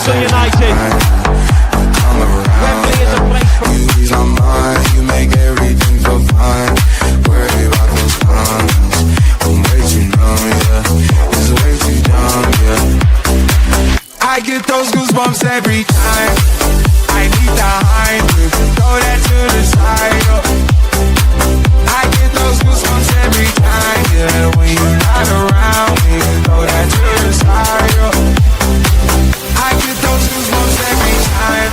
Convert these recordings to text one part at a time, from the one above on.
Newcastle United. Wembley is a place for you. Ease my mind, you make everything feel fine. Worry about those comments. I'm way too numb, yeah. It's way too dumb, yeah. I get those goosebumps every time. I need the hype, throw that to the side. I get those goosebumps every time, yeah. When you're not around me, throw that to the side. I get those goosebumps every time.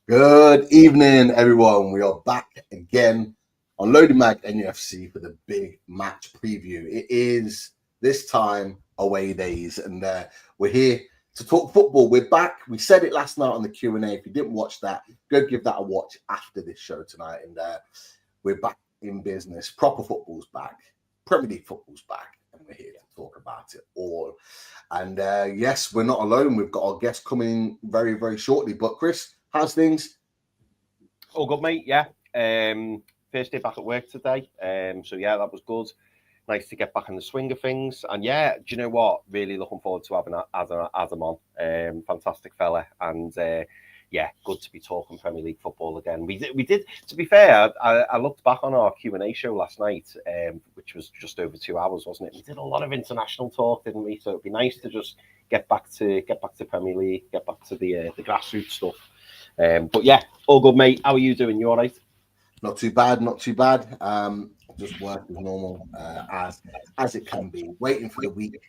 Good evening, everyone. We are back again on Loaded Mag NUFC for the big match preview. It is this time away days, and we're here to talk football. We're back. We said it last night on the Q&A. If you didn't watch that, go give that a watch after this show tonight. And we're back in business. Proper football's back. Premier League football's back, and we're here to talk about it all. And yes, we're not alone. We've got our guest coming very, very shortly. But Chris, how's things? All good, mate. Yeah. First day back at work today. So yeah, that was good. Nice to get back in the swing of things. And yeah, do you know what? Really looking forward to having Adam on. Fantastic fella. And yeah, good to be talking Premier League football again. We did. To be fair, I looked back on our Q&A show last night, which was just over 2 hours, wasn't it? We did a lot of international talk, didn't we? So it'd be nice to just get back to Premier League, get back to the grassroots stuff. But yeah, all good, mate. How are you doing? You all right? Not too bad, not too bad. Just work as normal, as it can be. Waiting for the week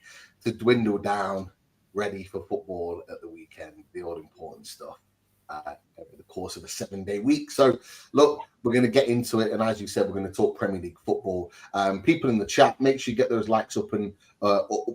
to dwindle down, ready for football at the weekend, the all important stuff over the course of a 7-day week. So, look, we're going to get into it, and as you said, we're going to talk Premier League football. People in the chat, make sure you get those likes up and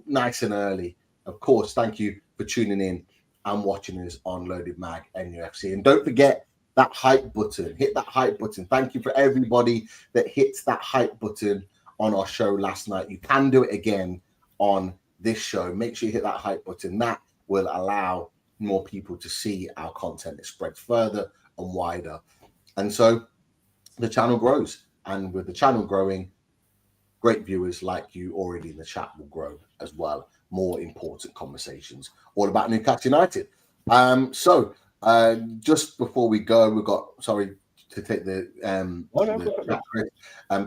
nice and early. Of course, thank you for tuning in and watching us on Loaded Mag NUFC, and don't forget that hype button. Hit that hype button. Thank you for everybody that hits that hype button on our show last night. You can do it again on this show. Make sure you hit that hype button. That will allow more people to see our content. It spreads further and wider. And so the channel grows. And with the channel growing, great viewers like you already in the chat will grow as well. More important conversations all about Newcastle United. Just before we go, we've got, sorry to take the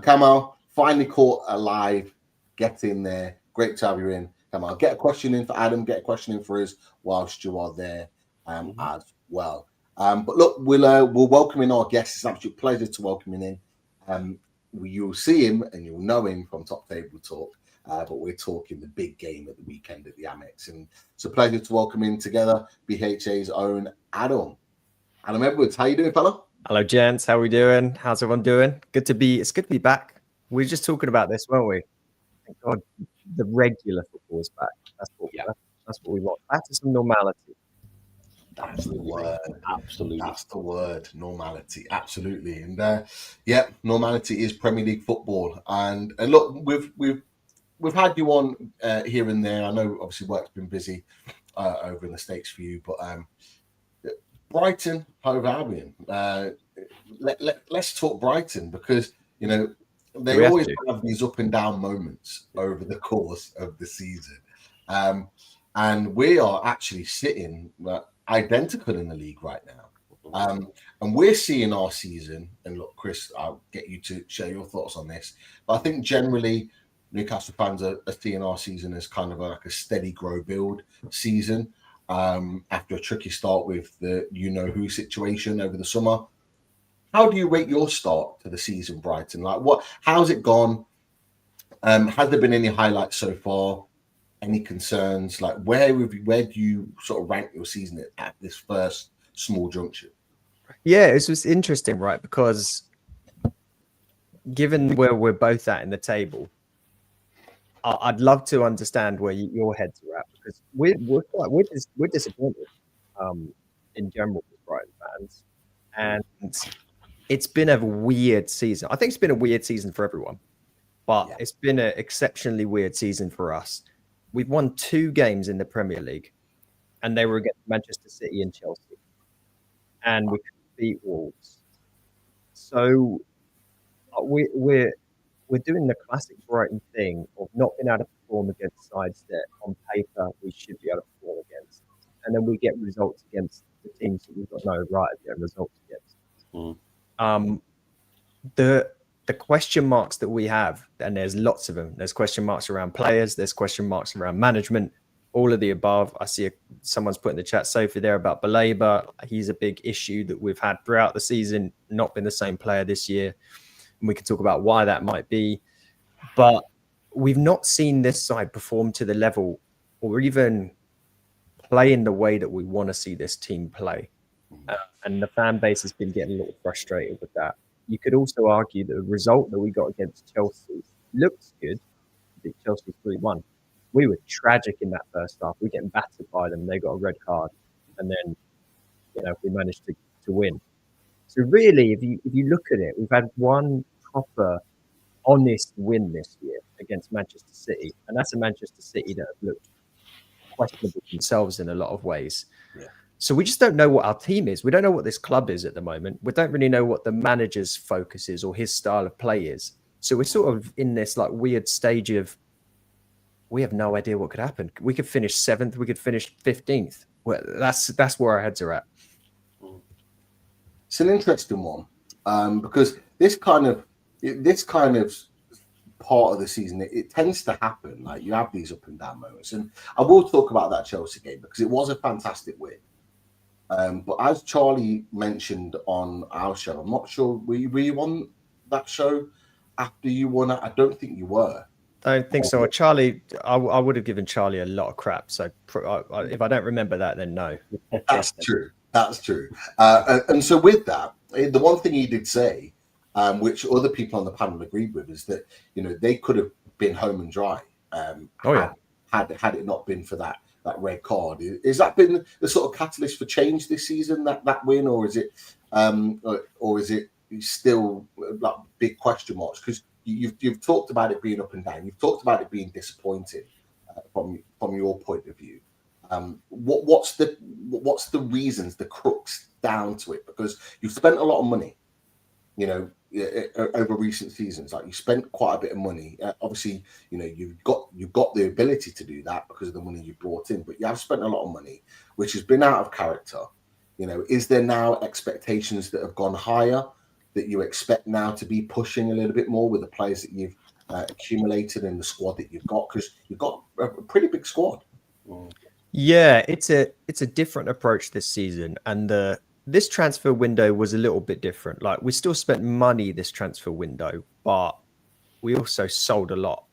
Kamal, finally caught alive. Get in there. Great to have you in, Kamal. Get a question in for Adam, get a question in for us whilst you are there as well. But look, we'll welcome in our guests. It's an absolute pleasure to welcome him in. You'll see him and you'll know him from Top Table Talk. But we're talking the big game at the weekend at the Amex. And it's a pleasure to welcome in together BHA's own Adam. Adam Edwards, how you doing, fella? Hello, gents. How are we doing? How's everyone doing? It's good to be back. We were just talking about this, weren't we? Thank God, the regular football is back. That's what we want. Back to some normality. That's the word. Absolutely. That's the word. Normality. Absolutely. And yeah, normality is Premier League football. And look, we've had you on here and there. I know obviously work's been busy over in the States for you, but Brighton, Hove Albion. Let's talk Brighton because, you know, they always have these up and down moments over the course of the season. And we are actually sitting identical in the league right now. And we're seeing our season, and look, Chris, I'll get you to share your thoughts on this, but I think generally Newcastle fans are seeing our season as kind of like a steady grow build season after a tricky start with the you-know-who situation over the summer. How do you rate your start to the season, Brighton? Like, how's it gone? Has there been any highlights so far? Any concerns? Like, where do you sort of rank your season at this first small juncture? Yeah, it was interesting, right? Because given where we're both at in the table, I'd love to understand where your heads are at, because we're disappointed in general with Brighton fans, and it's been a weird season. I think it's been a weird season for everyone, but it's been an exceptionally weird season for us. We've won 2 games in the Premier League, and they were against Manchester City and Chelsea, and we beat Wolves. So we're doing the classic Brighton thing of not being able to perform against sides that on paper we should be able to perform against, and then we get results against the teams that we've got no right to get results against. The question marks that we have, and there's lots of them. There's question marks around players. There's question marks around management. All of the above. I see someone's put in the chat, Sophie, there about Baleba. He's a big issue that we've had throughout the season. Not been the same player this year. And we can talk about why that might be, but we've not seen this side perform to the level or even play in the way that we want to see this team play. And the fan base has been getting a little frustrated with that. You could also argue that the result that we got against Chelsea looks good. Beat Chelsea 3-1. We were tragic in that first half. We were getting battered by them. They got a red card. And then, we managed to win. So really, if you look at it, we've had one proper, honest win this year against Manchester City, and that's a Manchester City that have looked questionable themselves in a lot of ways. Yeah. So we just don't know what our team is. We don't know what this club is at the moment. We don't really know what the manager's focus is or his style of play is. So we're sort of in this like weird stage of we have no idea what could happen. We could finish 7th. We could finish 15th. Well, that's where our heads are at. It's an interesting one because this kind of part of the season, it tends to happen. Like you have these up and down moments, and I will talk about that Chelsea game because it was a fantastic win. But as Charlie mentioned on our show, I'm not sure were you on that show after you won it? I don't think you were. I don't think so. Charlie, I would have given Charlie a lot of crap. So if I don't remember that, then no. That's true. That's true. And so with that, the one thing he did say, which other people on the panel agreed with, is that they could have been home and dry. Had it not been for that red card. Has that been the sort of catalyst for change this season? That win, or is it still like big question marks? Because you've talked about it being up and down. You've talked about it being disappointing from your point of view. What's the reasons, the crux down to it? Because you've spent a lot of money, over recent seasons. Like you spent quite a bit of money. Obviously, you've got the ability to do that because of the money you brought in, but you have spent a lot of money, which has been out of character. Is there now expectations that have gone higher that you expect now to be pushing a little bit more with the players that you've accumulated in the squad that you've got? Because you've got a pretty big squad. Yeah, it's a different approach this season, and this transfer window was a little bit different. Like we still spent money this transfer window, but we also sold a lot.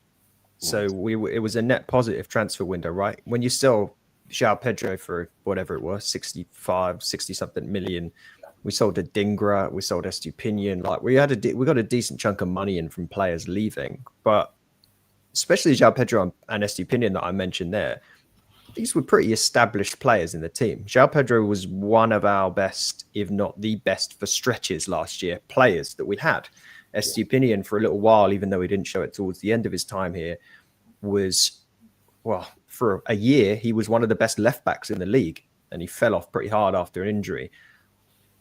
So it was a net positive transfer window, right? When you sell João Pedro for whatever it was, 60 something million, we sold a Dingra, we sold Estupinian. Like we got a decent chunk of money in from players leaving, but especially João Pedro and Estupinian that I mentioned there. These were pretty established players in the team. João Pedro was one of our best, if not the best for stretches last year, players that we had. Estupinian for a little while, even though he didn't show it towards the end of his time here, for a year, he was one of the best left backs in the league, and he fell off pretty hard after an injury.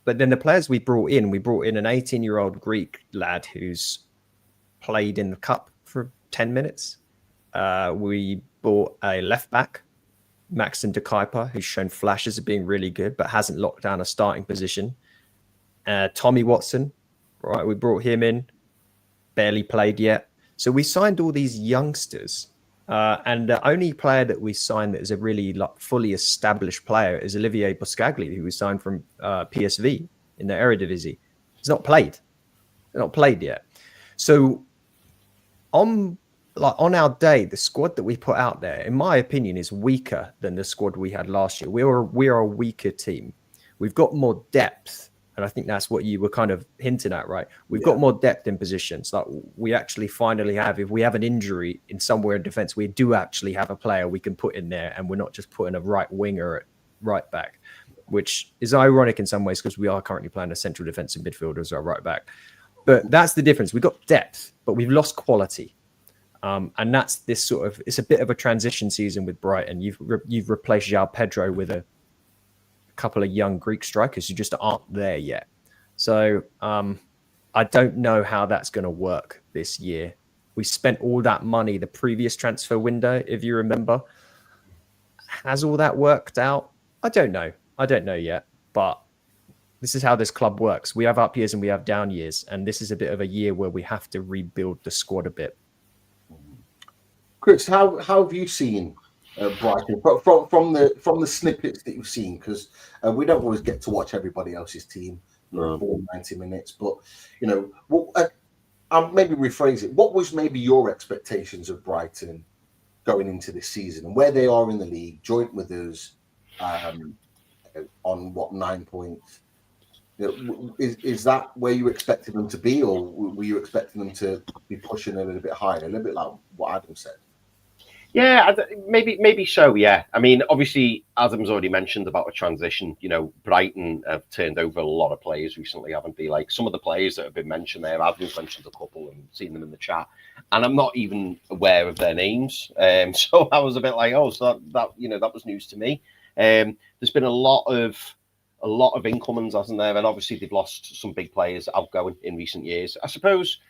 But then the players we brought in an 18-year-old Greek lad who's played in the cup for 10 minutes. We bought a left back, Maxim Dekaipa, who's shown flashes of being really good, but hasn't locked down a starting position. Tommy Watson, right? We brought him in, barely played yet. So we signed all these youngsters, and the only player that we signed that is a really fully established player is Olivier Boscagli, who we signed from PSV in the Eredivisie. He's not played yet. So on our day, the squad that we put out there, in my opinion, is weaker than the squad we had last year. We are a weaker team. We've got more depth, and I think that's what you were kind of hinting at, right? We've got more depth in positions. Like we actually finally have, if we have an injury in somewhere in defence, we do actually have a player we can put in there, and we're not just putting a right winger at right back, which is ironic in some ways because we are currently playing a central defensive midfielder as our right back. But that's the difference. We've got depth, but we've lost quality. And that's this sort of, it's a bit of a transition season with Brighton. You've replaced João Pedro with a couple of young Greek strikers who just aren't there yet. So I don't know how that's going to work this year. We spent all that money the previous transfer window, if you remember. Has all that worked out? I don't know. I don't know yet. But this is how this club works. We have up years and we have down years. And this is a bit of a year where we have to rebuild the squad a bit. Chris, how have you seen Brighton from the snippets that you've seen? Because we don't always get to watch everybody else's team for 90 minutes. But, you know, I'll maybe rephrase it. What was maybe your expectations of Brighton going into this season and where they are in the league, joint with us on what, 9 points? You know, is that where you expected them to be, or were you expecting them to be pushing a little bit higher, a little bit like what Adam said? Yeah, maybe so. Yeah, I mean, obviously, Adam's already mentioned about a transition. You know, Brighton have turned over a lot of players recently, haven't they? Like some of the players that have been mentioned there, Adam's mentioned a couple and seen them in the chat, and I'm not even aware of their names. So I was a bit like, oh, so that you know, that was news to me. There's been a lot of incomings, hasn't there? And obviously, they've lost some big players outgoing in recent years. I suppose.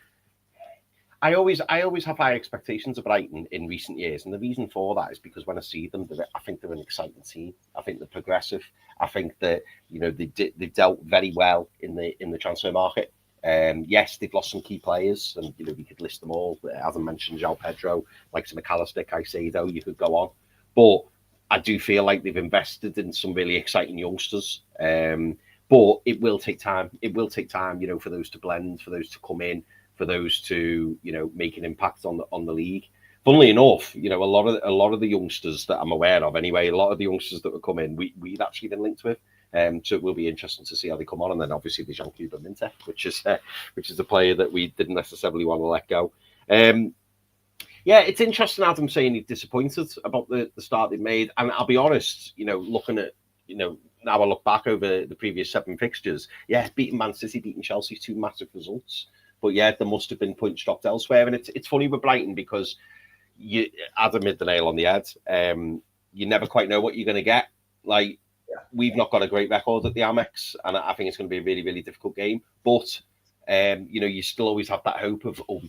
I always have high expectations of Brighton in recent years, and the reason for that is because when I see them, I think they're an exciting team. I think they're progressive. I think that you know they've dealt very well in the transfer market. Yes, they've lost some key players, and you know we could list them all. As I mentioned, João Pedro, like McAllister, Caicedo, you could go on, but I do feel like they've invested in some really exciting youngsters. But it will take time. It will take time, you know, for those to blend, for those to come in, for those to, you know, make an impact on the league. Funnily enough, you know, a lot of the youngsters that I'm aware of, anyway, a lot of the youngsters that will come in, we've actually been linked with. So it will be interesting to see how they come on. And then obviously the Jean-Claude Minte, which is a player that we didn't necessarily want to let go. Yeah, it's interesting, Adam, saying he's disappointed about the start they've made. And I'll be honest, you know, looking at, you know, now I look back over the previous 7 fixtures, yeah, beating Man City, beating Chelsea, 2 massive results. But yeah, there must have been points dropped elsewhere. And it's funny with Brighton because Adam hit the nail on the head. You never quite know what you're going to get. Like, we've not got a great record at the Amex, and I think it's going to be a really, really difficult game. But, you know, you still always have that hope of, oh,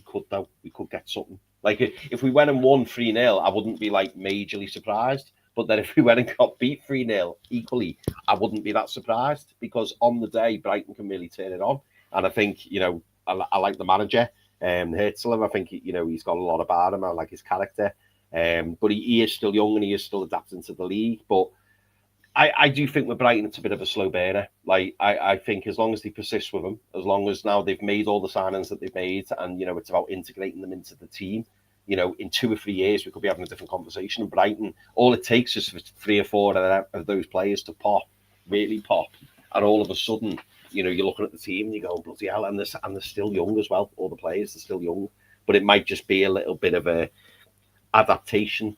we could get something. Like, if we went and won 3-0, I wouldn't be, like, majorly surprised. But then if we went and got beat 3-0 equally, I wouldn't be that surprised because on the day, Brighton can really turn it on. And I think, you know, I like the manager, Herzl. I think, you know, he's got a lot about him. I like his character. But he is still young and he is still adapting to the league. But I do think with Brighton, it's a bit of a slow burner. Like, I think as long as they persist with them, as long as now they've made all the signings that they've made and, you know, it's about integrating them into the team, you know, in 2 or 3 years, we could be having a different conversation. In Brighton, all it takes is for 3 or 4 of those players to pop, really pop. And all of a sudden, you know, you're looking at the team and you go, bloody hell, and they're still young as well. All the players are still young. But it might just be a little bit of a adaptation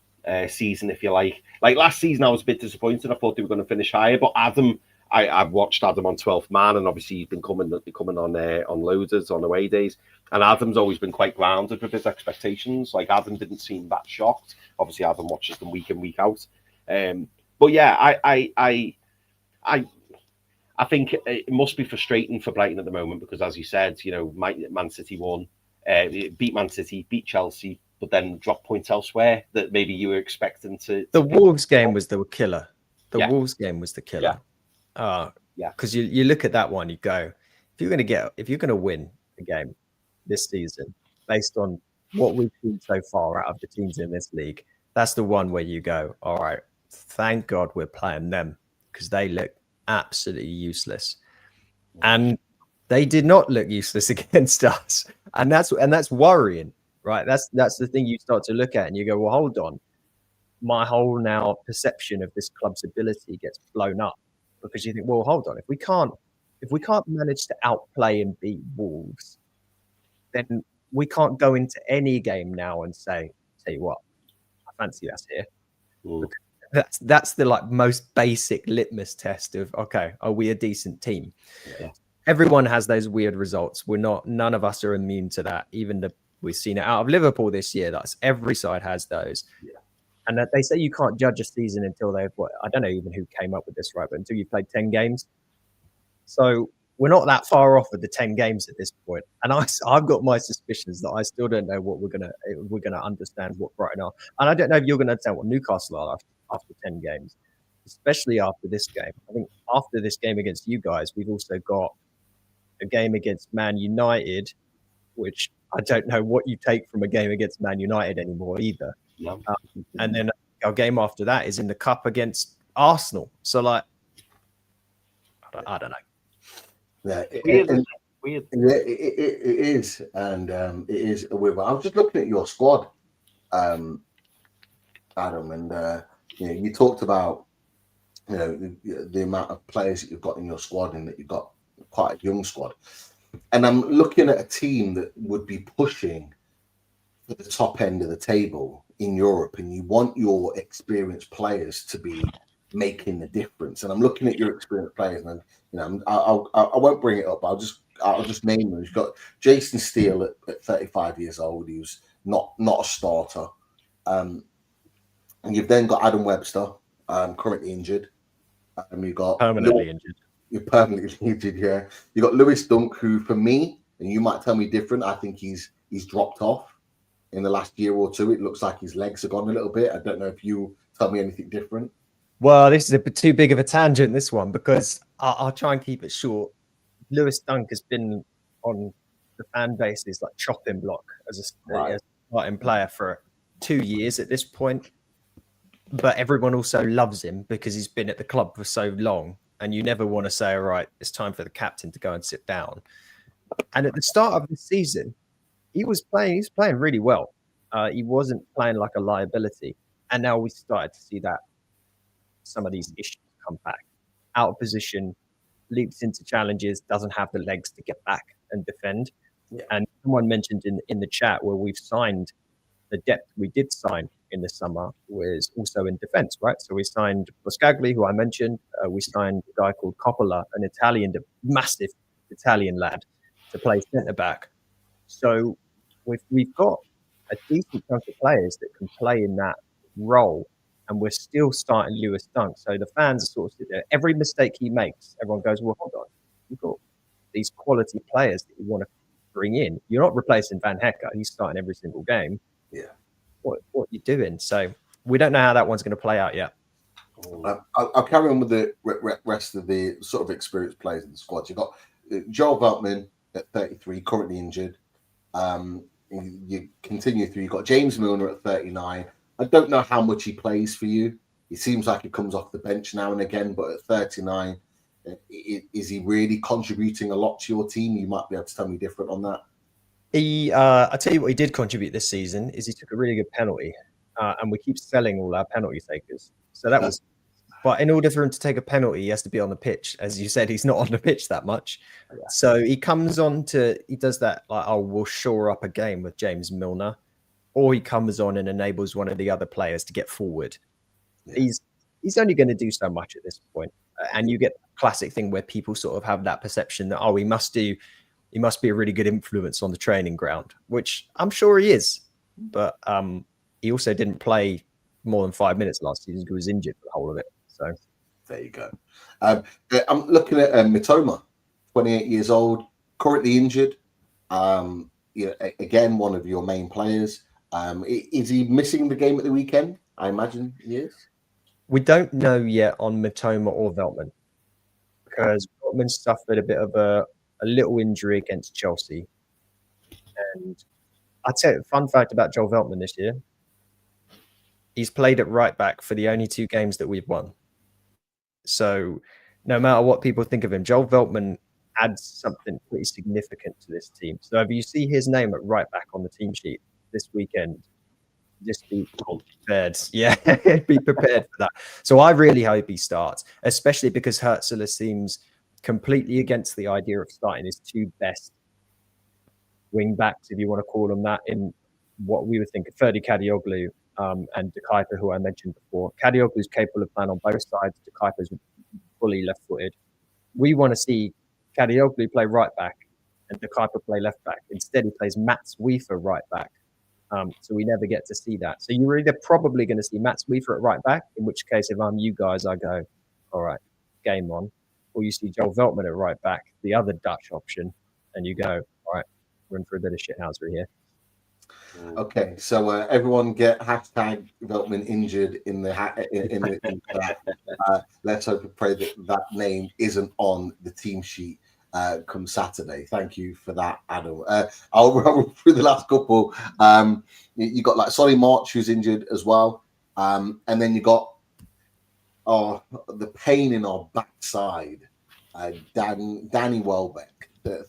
season, if you like. Like last season, I was a bit disappointed. I thought they were going to finish higher. But Adam, I've watched Adam on 12th Man, and obviously he's been coming on loaders, on away days. And Adam's always been quite grounded with his expectations. Like, Adam didn't seem that shocked. Obviously, Adam watches them week in, week out. But yeah, I think it must be frustrating for Brighton at the moment because, as you said, you know, Man City won, beat Man City, beat Chelsea, but then drop points elsewhere that maybe you were expecting to. The Wolves game was the killer. Wolves game was the killer. Yeah. Because you look at that one, you go, if you're going to win the game this season, based on what we've seen so far out of the teams in this league, that's the one where you go, all right, thank God we're playing them because they look absolutely useless. And they did not look useless against us. And that's worrying, right? That's the thing you start to look at and you go, well, hold on. My whole now perception of this club's ability gets blown up because you think, well, hold on, if we can't manage to outplay and beat Wolves, then we can't go into any game now and say, tell you what, I fancy us here. That's the like most basic litmus test of, okay, are we a decent team? Yeah. Everyone has those weird results. None of us are immune to that. We've seen it out of Liverpool this year. That's every side has those. Yeah. And they say you can't judge a season until I don't know even who came up with this, right? But until you've played 10 games. So we're not that far off of the 10 games at this point. And I've got my suspicions that I still don't know what we're gonna understand what Brighton are. And I don't know if you're gonna understand what Newcastle are after 10 games, especially after this game. I think after this game against you guys, we've also got a game against Man United, which I don't know what you take from a game against Man United anymore either. Yeah. And then our game after that is in the cup against Arsenal. So like, I don't know. Yeah, Weird. it is, and it is a weird one. I was just looking at your squad, Adam, and you talked about the amount of players that you've got in your squad, and that you've got quite a young squad. And I'm looking at a team that would be pushing for the top end of the table in Europe, and you want your experienced players to be making the difference. And I'm looking at your experienced players, and I won't bring it up. I'll just name them. You've got Jason Steele at 35 years old. He was not a starter. And you've then got Adam Webster, currently injured. You've got Permanently injured. You're permanently injured, yeah. You got Lewis Dunk, who for me, and you might tell me different, I think he's dropped off in the last year or two. It looks like his legs have gone a little bit. I don't know if you tell me anything different. Well, this is a bit too big of a tangent, this one, because I'll try and keep it short. Lewis Dunk has been on the fan base's like chopping block as a starting player for 2 years at this point. But everyone also loves him because he's been at the club for so long. And you never want to say, all right, it's time for the captain to go and sit down. And at the start of the season, he was playing really well. He wasn't playing like a liability. And now we started to see that some of these issues come back. Out of position, leaps into challenges, doesn't have the legs to get back and defend. Yeah. And someone mentioned in the chat where we've signed the depth we did sign in the summer was also in defense, right? So we signed Boscagli, who I mentioned. We signed a guy called Coppola, an Italian, massive Italian lad, to play centre back. So we've got a decent chunk of players that can play in that role, and we're still starting Lewis Dunk. So the fans are sort of sitting there. Every mistake he makes, everyone goes, well, hold on. You've got these quality players that you want to bring in. You're not replacing Van Hecker. He's starting every single game. Yeah. What are you doing? So we don't know how that one's going to play out yet. I'll carry on with the rest of the sort of experienced players in the squad. You've got Joel Veltman at 33, currently injured. You continue through. You've got James Milner at 39. I don't know how much he plays for you. It seems like he comes off the bench now and again, but at 39, is he really contributing a lot to your team? You might be able to tell me different on that. I tell you what he did contribute this season is he took a really good penalty, and we keep selling all our penalty takers. So that was, but in order for him to take a penalty, he has to be on the pitch. As you said, he's not on the pitch that much. Yeah. So he comes on he does that like, oh, we'll shore up a game with James Milner, or he comes on and enables one of the other players to get forward. Yeah. He's only going to do so much at this point, and you get the classic thing where people sort of have that perception that he must be a really good influence on the training ground, which I'm sure he is. But he also didn't play more than 5 minutes last season because he was injured for the whole of it. So there you go. I'm looking at Mitoma, 28 years old, currently injured. Again, one of your main players. Is he missing the game at the weekend? I imagine he is. We don't know yet on Mitoma or Veltman because Veltman suffered a bit of a little injury against Chelsea. And I'd say a fun fact about Joel Veltman this year, he's played at right back for the only 2 games that we've won. So no matter what people think of him, Joel Veltman adds something pretty significant to this team. So if you see his name at right back on the team sheet this weekend, just be prepared. Yeah, be prepared for that. So I really hope he starts, especially because Hertzler seems completely against the idea of starting his 2 best wing backs, if you want to call them that, in what we would think of Ferdi Kadioglu and De Kuyper, who I mentioned before. Kadioglu is capable of playing on both sides. De Kuyper is fully left-footed. We want to see Kadioglu play right back and De Kuyper play left back. Instead, he plays Mats Wiefer right back. So we never get to see that. So you're either probably going to see Mats Wiefer at right back, in which case, if I'm you guys, I go, all right, game on. or you see Joel Veltman at right back, the other Dutch option, and you go, right, we're in for a bit of shithousery here. Okay, so everyone get hashtag Veltman injured in the chat. Let's hope and pray that that name isn't on the team sheet come Saturday. Thank you for that, Adam. I'll run through the last couple. You got like Solly March, who's injured as well, and then you got the pain in our backside, Danny Welbeck.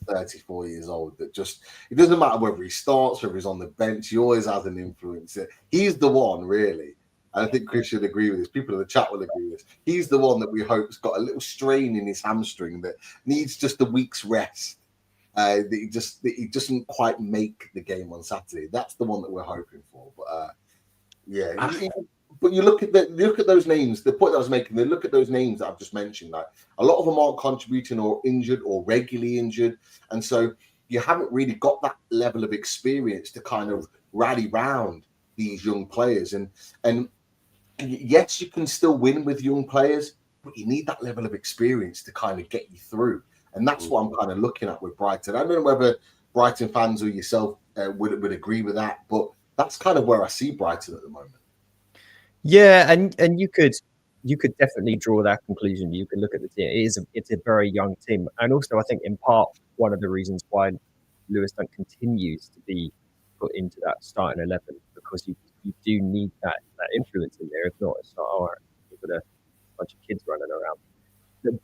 34 years old, that just, it doesn't matter whether he starts, whether he's on the bench, he always has an influence. He's the one, really. And I think Chris should agree with this. People in the chat will agree with this. He's the one that we hope's got a little strain in his hamstring that needs just a week's rest. That he doesn't quite make the game on Saturday. That's the one that we're hoping for. But but you look at those names. The point I was making, they look at those names that I've just mentioned. Like, a lot of them aren't contributing or injured or regularly injured, and so you haven't really got that level of experience to kind of rally round these young players. And yes, you can still win with young players, but you need that level of experience to kind of get you through. And that's what I'm kind of looking at with Brighton. I don't know whether Brighton fans or yourself would agree with that, but that's kind of where I see Brighton at the moment. Yeah, and you could definitely draw that conclusion. You could look at the team. It's a very young team, and also I think in part one of the reasons why Lewis Dunk continues to be put into that starting 11, because you do need that influence in there. If not, it's not all right. You've got a bunch of kids running around.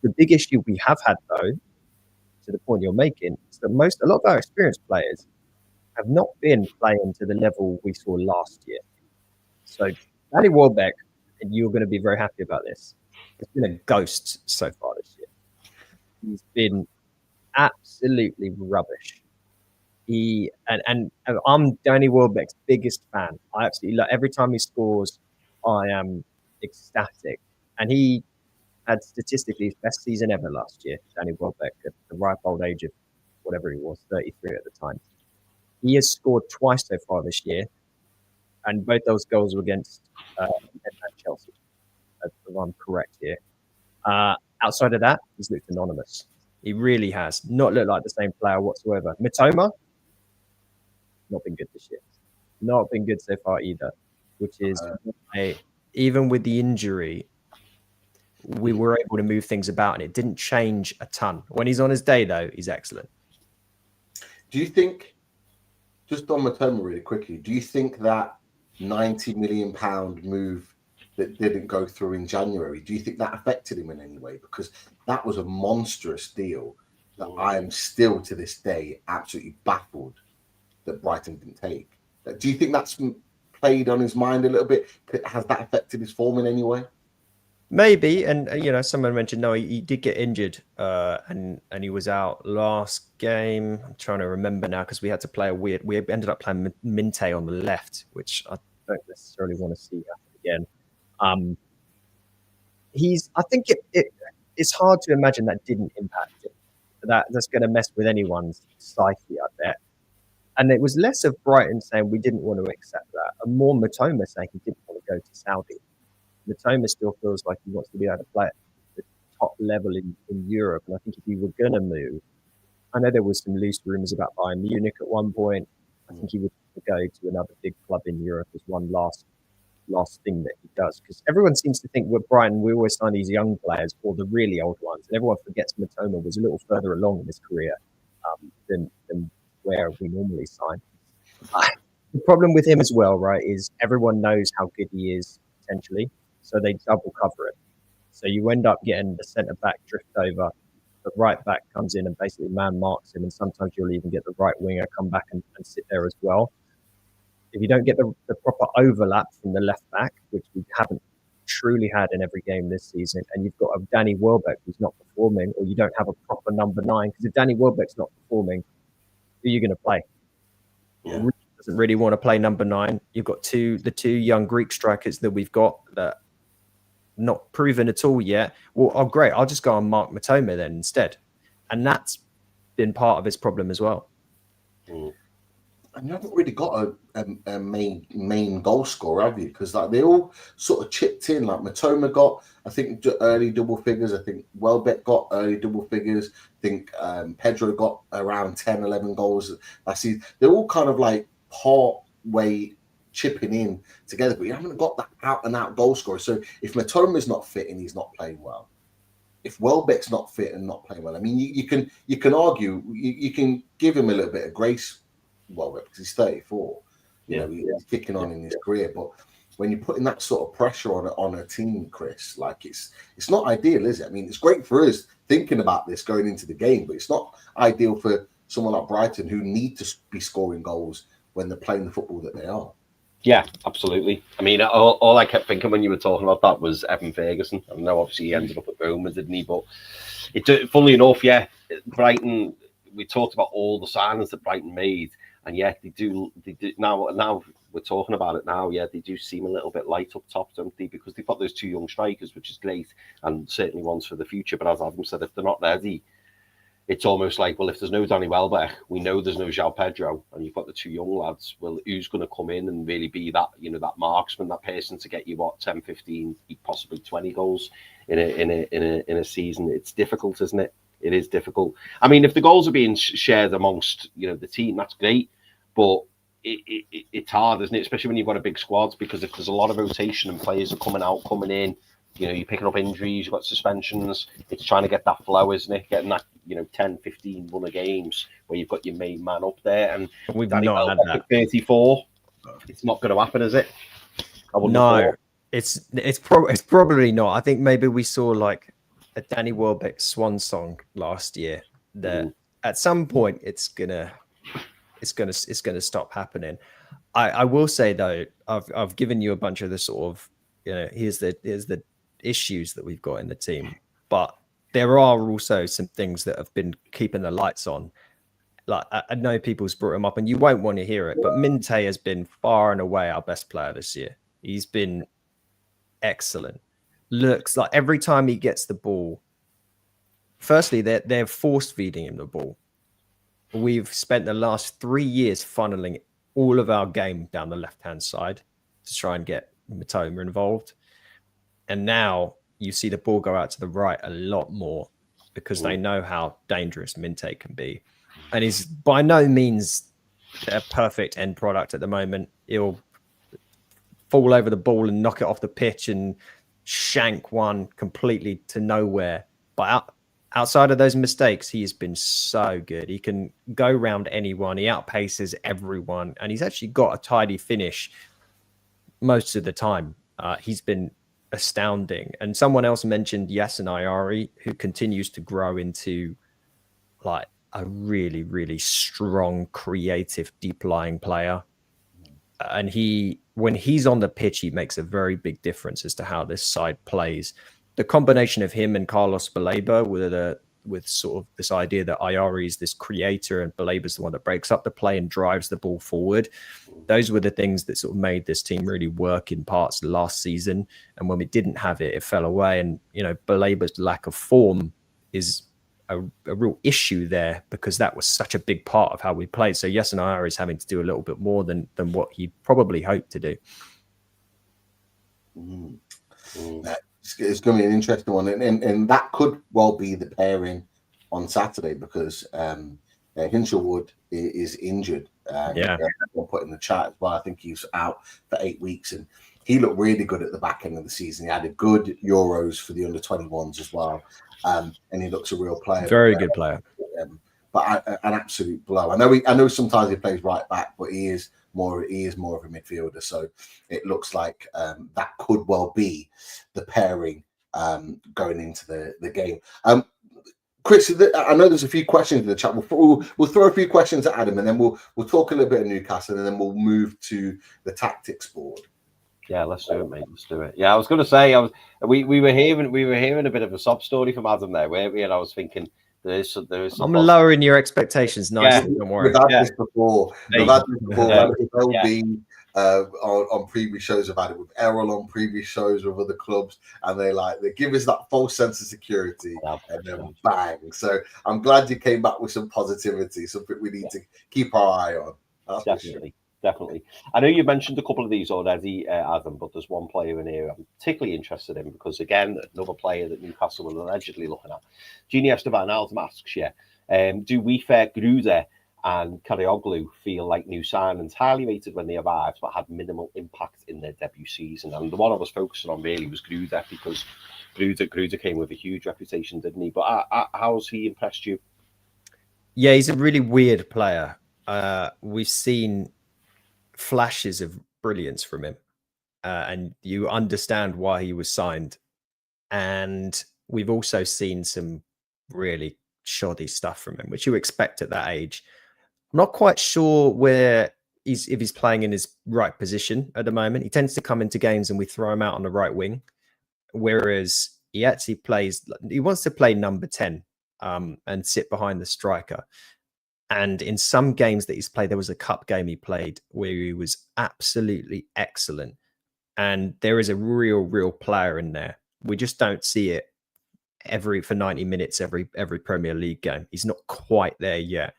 The big issue we have had, though, to the point you're making, is that a lot of our experienced players have not been playing to the level we saw last year. So Danny Welbeck, and you're going to be very happy about this, has been a ghost so far this year. He's been absolutely rubbish. And I'm Danny Welbeck's biggest fan. I absolutely love every time he scores. I am ecstatic, and he had statistically his best season ever last year. Danny Welbeck at the ripe old age of whatever he was, 33 at the time. He has scored twice so far this year, and both those goals were against Chelsea, if I'm correct here. Outside of that, he's looked anonymous. He really has not looked like the same player whatsoever. Mitoma, not been good this year. Not been good so far either, which is even with the injury, we were able to move things about, and it didn't change a ton. When he's on his day, though, he's excellent. Do you think, just on Mitoma really quickly, do you think that £90 million move that didn't go through in January, do you think that affected him in any way? Because that was a monstrous deal that I am still to this day absolutely baffled that Brighton didn't take. Do you think that's played on his mind a little bit? Has that affected his form in any way? Maybe, and someone mentioned he did get injured, and he was out last game. I'm trying to remember now because we had to play we ended up playing Minte on the left, which I don't necessarily want to see happen again. I think it's hard to imagine that didn't impact it. That's going to mess with anyone's psyche, I bet. And it was less of Brighton saying we didn't want to accept that, and more Mitoma saying he didn't want to go to Saudi. Mitoma still feels like he wants to be able to play at the top level in Europe. And I think if he were going to move, I know there was some loose rumours about Bayern Munich at one point. I think he would go to another big club in Europe as one last thing that he does. Because everyone seems to think with Brighton, we always sign these young players or the really old ones. And everyone forgets Mitoma was a little further along in his career than where we normally sign. The problem with him as well, right, is everyone knows how good he is potentially. So they double cover it. So you end up getting the centre back drift over, the right back comes in and basically man marks him, and sometimes you'll even get the right winger come back and sit there as well. If you don't get the proper overlap from the left back, which we haven't truly had in every game this season, and you've got a Danny Welbeck who's not performing, or you don't have a proper number 9, because if Danny Welbeck's not performing, who are you going to play? Yeah. He doesn't really want to play number 9. You've got the two young Greek strikers that we've got that not proven at all yet. Well, great. I'll just go on Mark Mitoma then instead. And that's been part of his problem as well. And you haven't really got a main goal scorer, have you? Because like they all sort of chipped in. Like Matoma got, I think, early double figures. I think Welbeck got early double figures. I think Pedro got around 10, 11 goals last season. They're all kind of like part way chipping in together, but you haven't got that out and out goal scorer. So if Matoma's not fit and he's not playing well, if Welbeck's not fit and not playing well, I mean, you can argue, you can give him a little bit of grace. Welbeck, because he's 34, he's kicking on in his career. But when you're putting that sort of pressure on a team, Chris, like it's not ideal, is it? I mean, it's great for us thinking about this going into the game, but it's not ideal for someone like Brighton who need to be scoring goals when they're playing the football that they are. Yeah, absolutely. I mean, all I kept thinking when you were talking about that was Evan Ferguson. I know obviously he ended up at Roma, didn't he? But funnily enough, Brighton. We talked about all the signings that Brighton made. And yet they do now we're talking about it now. Yeah, they do seem a little bit light up top, don't they? Because they've got those two young strikers, which is great, and certainly ones for the future. But as Adam said, if they're not ready, it's almost like, well, if there's no Danny Welbeck, we know there's no João Pedro, and you've got the two young lads. Well, who's going to come in and really be that, that marksman, that person to get you 10, 15, possibly 20 goals in a season? It's difficult, isn't it? It is difficult. I mean, if the goals are being shared amongst, the team, that's great. But it's hard, isn't it? Especially when you've got a big squad, because if there's a lot of rotation and players are coming out, coming in, you're picking up injuries, you've got suspensions. It's trying to get that flow, isn't it? Getting that, 10, 15 run of games where you've got your main man up there. And we've not had that. 34, it's not going to happen, is it? No, it's probably not. I think maybe we saw like a Danny Welbeck swan song last year that at some point it's gonna stop happening. I will say though, I've given you a bunch of the sort of here's the issues that we've got in the team, but there are also some things that have been keeping the lights on. Like I know people's brought him up, and you won't want to hear it, but Minte has been far and away our best player this year. He's been excellent. Looks like every time he gets the ball, firstly, they're force feeding him the ball. We've spent the last 3 years funneling all of our game down the left-hand side to try and get Matoma involved. And now you see the ball go out to the right a lot more because they know how dangerous Minte can be. And he's by no means a perfect end product at the moment. He'll fall over the ball and knock it off the pitch and shank one completely to nowhere. But outside of those mistakes, he has been so good. He can go round anyone. He outpaces everyone. And he's actually got a tidy finish most of the time. He's been astounding. And someone else mentioned Yasin Ayari, who continues to grow into like a really, really strong, creative, deep-lying player. And when he's on the pitch, he makes a very big difference as to how this side plays. The combination of him and Carlos Baleba with sort of this idea that Ayari is this creator and Baleba's the one that breaks up the play and drives the ball forward. Those were the things that sort of made this team really work in parts last season. And when we didn't have it, it fell away. And, Baleba's lack of form is a real issue there because that was such a big part of how we played. So Yasin Ayari is having to do a little bit more than what he probably hoped to do. It's going to be an interesting one, and that could well be the pairing on Saturday because Hinshelwood is injured. We'll put in the chat as well. I think he's out for 8 weeks, and he looked really good at the back end of the season. He had a good Euros for the under-21s as well, and he looks a real player. Very good player. But an absolute blow. I know sometimes he plays right back, but he is more of a midfielder. So it looks like that could well be the pairing going into the game. Chris, I know there's a few questions in the chat. We'll throw a few questions at Adam, and then we'll talk a little bit of Newcastle, and then we'll move to the tactics board. Yeah, let's do it, mate. Let's do it. Yeah, I was going to say, we were hearing a bit of a sob story from Adam there, weren't we? And I was thinking there is some I'm lowering your expectations nicely. Don't worry. We've had this before. On previous shows. I've had it with Errol on previous shows with other clubs, and they give us that false sense of security, and then bang. So I'm glad you came back with some positivity, something we need to keep our eye on. That's for sure. Definitely, definitely. I know you mentioned a couple of these already, Adam, but there's one player in here I'm particularly interested in because, again, another player that Newcastle were allegedly looking at. Genie Esteban Alden asks you, do Weaver, Gruder and Karaoglu feel like new signings, highly rated when they arrived, but had minimal impact in their debut season? And the one I was focusing on really was Gruder, because Gruder came with a huge reputation, didn't he? But how's he impressed you? Yeah, he's a really weird player. We've seen flashes of brilliance from him, and you understand why he was signed. And we've also seen some really shoddy stuff from him, which you expect at that age. I'm not quite sure if he's playing in his right position at the moment. He tends to come into games and we throw him out on the right wing, whereas he actually he wants to play number 10 and sit behind the striker. And in some games that he's played, there was a cup game he played where he was absolutely excellent. And there is a real player in there. We just don't see it for 90 minutes every Premier League game. He's not quite there yet.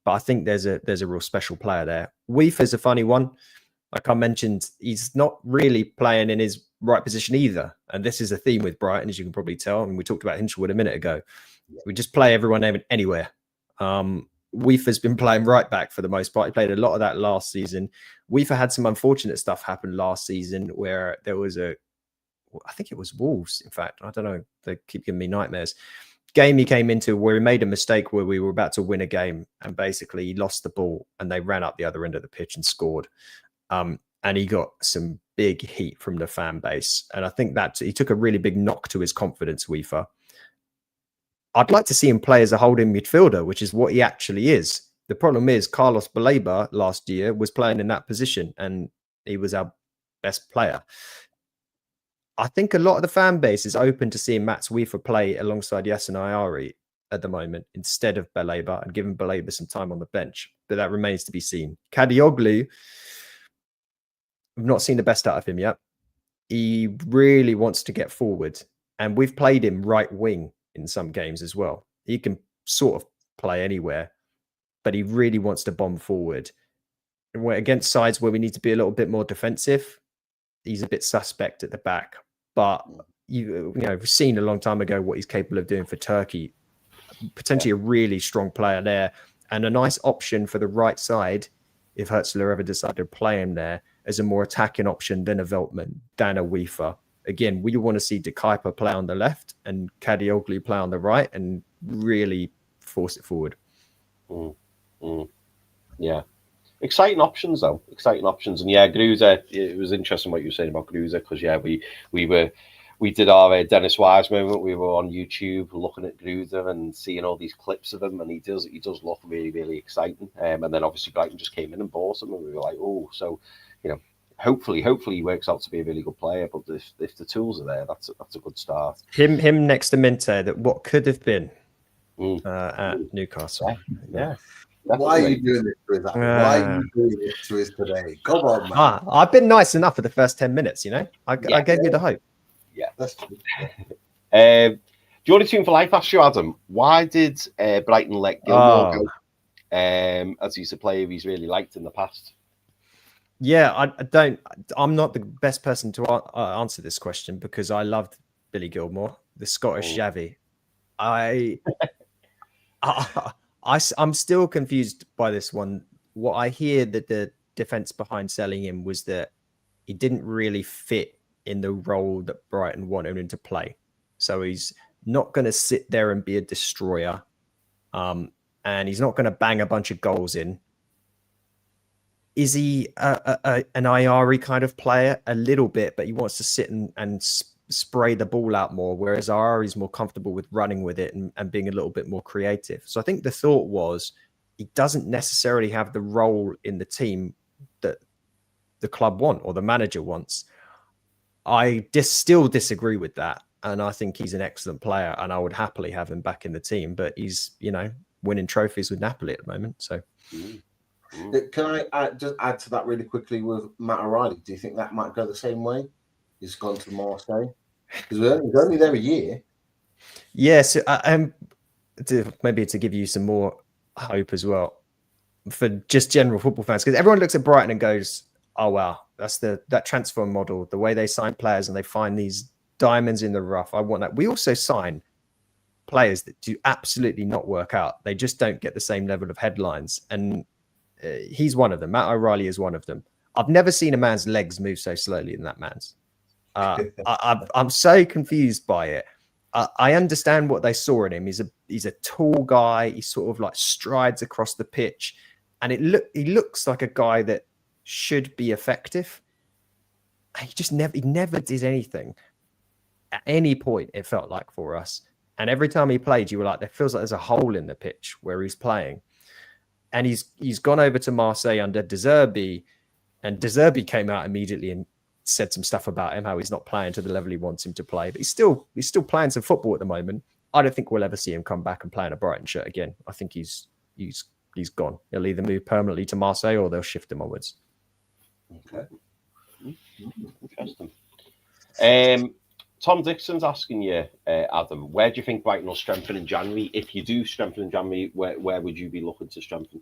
But I think there's a real special player there. Weaver's a funny one. Like I mentioned, he's not really playing in his right position either. And this is a theme with Brighton, as you can probably tell. And we talked about Hinchelwood a minute ago. We just play everyone anywhere. Weaver's been playing right back for the most part. He played a lot of that last season. Weaver had some unfortunate stuff happen last season where there was I think it was Wolves, in fact. I don't know. They keep giving me nightmares. Game he came into where he made a mistake where we were about to win a game and basically he lost the ball and they ran up the other end of the pitch and scored. And he got some big heat from the fan base. And I think that he took a really big knock to his confidence, Weaver. I'd like to see him play as a holding midfielder, which is what he actually is. The problem is Carlos Baleba last year was playing in that position and he was our best player. I think a lot of the fan base is open to seeing Mats Weaver play alongside Yasin Ayari at the moment instead of Baleba and giving Baleba some time on the bench. But that remains to be seen. Kadioglu, I've not seen the best out of him yet. He really wants to get forward. And we've played him right wing in some games as well. He can sort of play anywhere, but he really wants to bomb forward. And we're against sides where we need to be a little bit more defensive. He's a bit suspect at the back, but we've seen a long time ago what he's capable of doing for Turkey. Potentially a really strong player there, and a nice option for the right side if Hertzler ever decided to play him there as a more attacking option than a Veltman, than a Weaver. Again, we want to see De Kuyper play on the left and Kadioglu play on the right and really force it forward. Yeah. Exciting options, though. Exciting options. And yeah, Gruder, it was interesting what you were saying about Gruder because, yeah, we did our Dennis Wise moment. We were on YouTube looking at Gruder and seeing all these clips of him, and he does look really, really exciting. And then obviously Brighton just came in and bought him, and we were like, oh, so, hopefully he works out to be a really good player. But if the tools are there, that's a good start. Him next to Minte, that what could have been at Newcastle. Yeah. Why are you doing this to us? Why are you doing this to us today? Come on, man. I've been nice enough for the first 10 minutes, I gave you the hope. Yeah. That's true. Do you want to tune for life? Ask you, Adam, why did Brighton let Gilmour go? As he's a player he's really liked in the past. Yeah, I'm not the best person to answer this question because I loved Billy Gilmour, the Scottish Xavi. I'm still confused by this one. What I hear that the defense behind selling him was that he didn't really fit in the role that Brighton wanted him to play. So he's not going to sit there and be a destroyer. And he's not going to bang a bunch of goals in. Is he an Ayari kind of player? A little bit, but he wants to sit and spray the ball out more, whereas Ayari's more comfortable with running with it and being a little bit more creative. So I think the thought was he doesn't necessarily have the role in the team that the club want or the manager wants. I still disagree with that. And I think he's an excellent player and I would happily have him back in the team, but he's, winning trophies with Napoli at the moment. So can I just add to that really quickly with Matt O'Reilly? Do you think that might go the same way? He's gone to Marseille because he's only there a year. Yes, maybe to give you some more hope as well. for just general football fans, because everyone looks at Brighton and goes, "Oh wow, that's that transfer model, the way they sign players and they find these diamonds in the rough. I want that." We also sign players that do absolutely not work out. They just don't get the same level of headlines, and he's one of them. Matt O'Reilly is one of them. I've never seen a man's legs move so slowly than that man's. I'm so confused by it. I understand what they saw in him. He's a tall guy. He sort of like strides across the pitch, and he looks like a guy that should be effective. He never did anything at any point. It felt like for us, and every time he played, you were like, there feels like there's a hole in the pitch where he's playing. And he's gone over to Marseille under De Zerbi, and De Zerbi came out immediately and said some stuff about him, how he's not playing to the level he wants him to play. But he's still playing some football at the moment. I don't think we'll ever see him come back and play in a Brighton shirt again. I think he's gone. He'll either move permanently to Marseille or they'll shift him onwards. Okay. Interesting. Tom Dixon's asking you, Adam, where do you think Brighton will strengthen in January? If you do strengthen in January, where would you be looking to strengthen?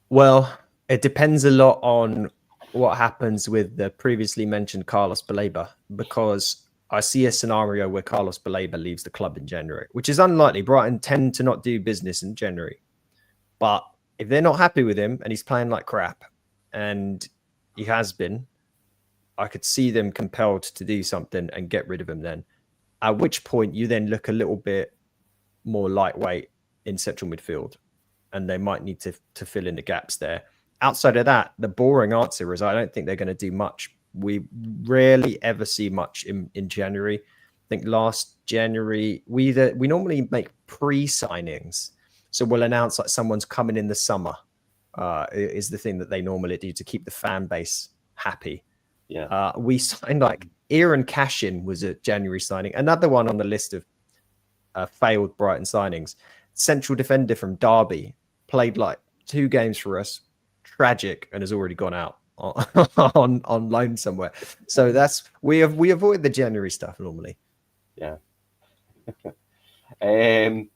Well, it depends a lot on what happens with the previously mentioned Carlos Baleba, because I see a scenario where Carlos Baleba leaves the club in January, which is unlikely. Brighton tend to not do business in January. But if they're not happy with him and he's playing like crap, and he has been, I could see them compelled to do something and get rid of him then. At which point you then look a little bit more lightweight in central midfield, and they might need to fill in the gaps there. Outside of that, the boring answer is I don't think they're going to do much. We rarely ever see much in January. I think last January, we normally make pre-signings. So we'll announce like someone's coming in the summer is the thing that they normally do to keep the fan base happy. Yeah. We signed like Aaron Cashin was a January signing. Another one on the list of failed Brighton signings. Central defender from Derby, played like 2 games for us. Tragic, and has already gone out on loan somewhere. So we avoid the January stuff normally. Yeah. And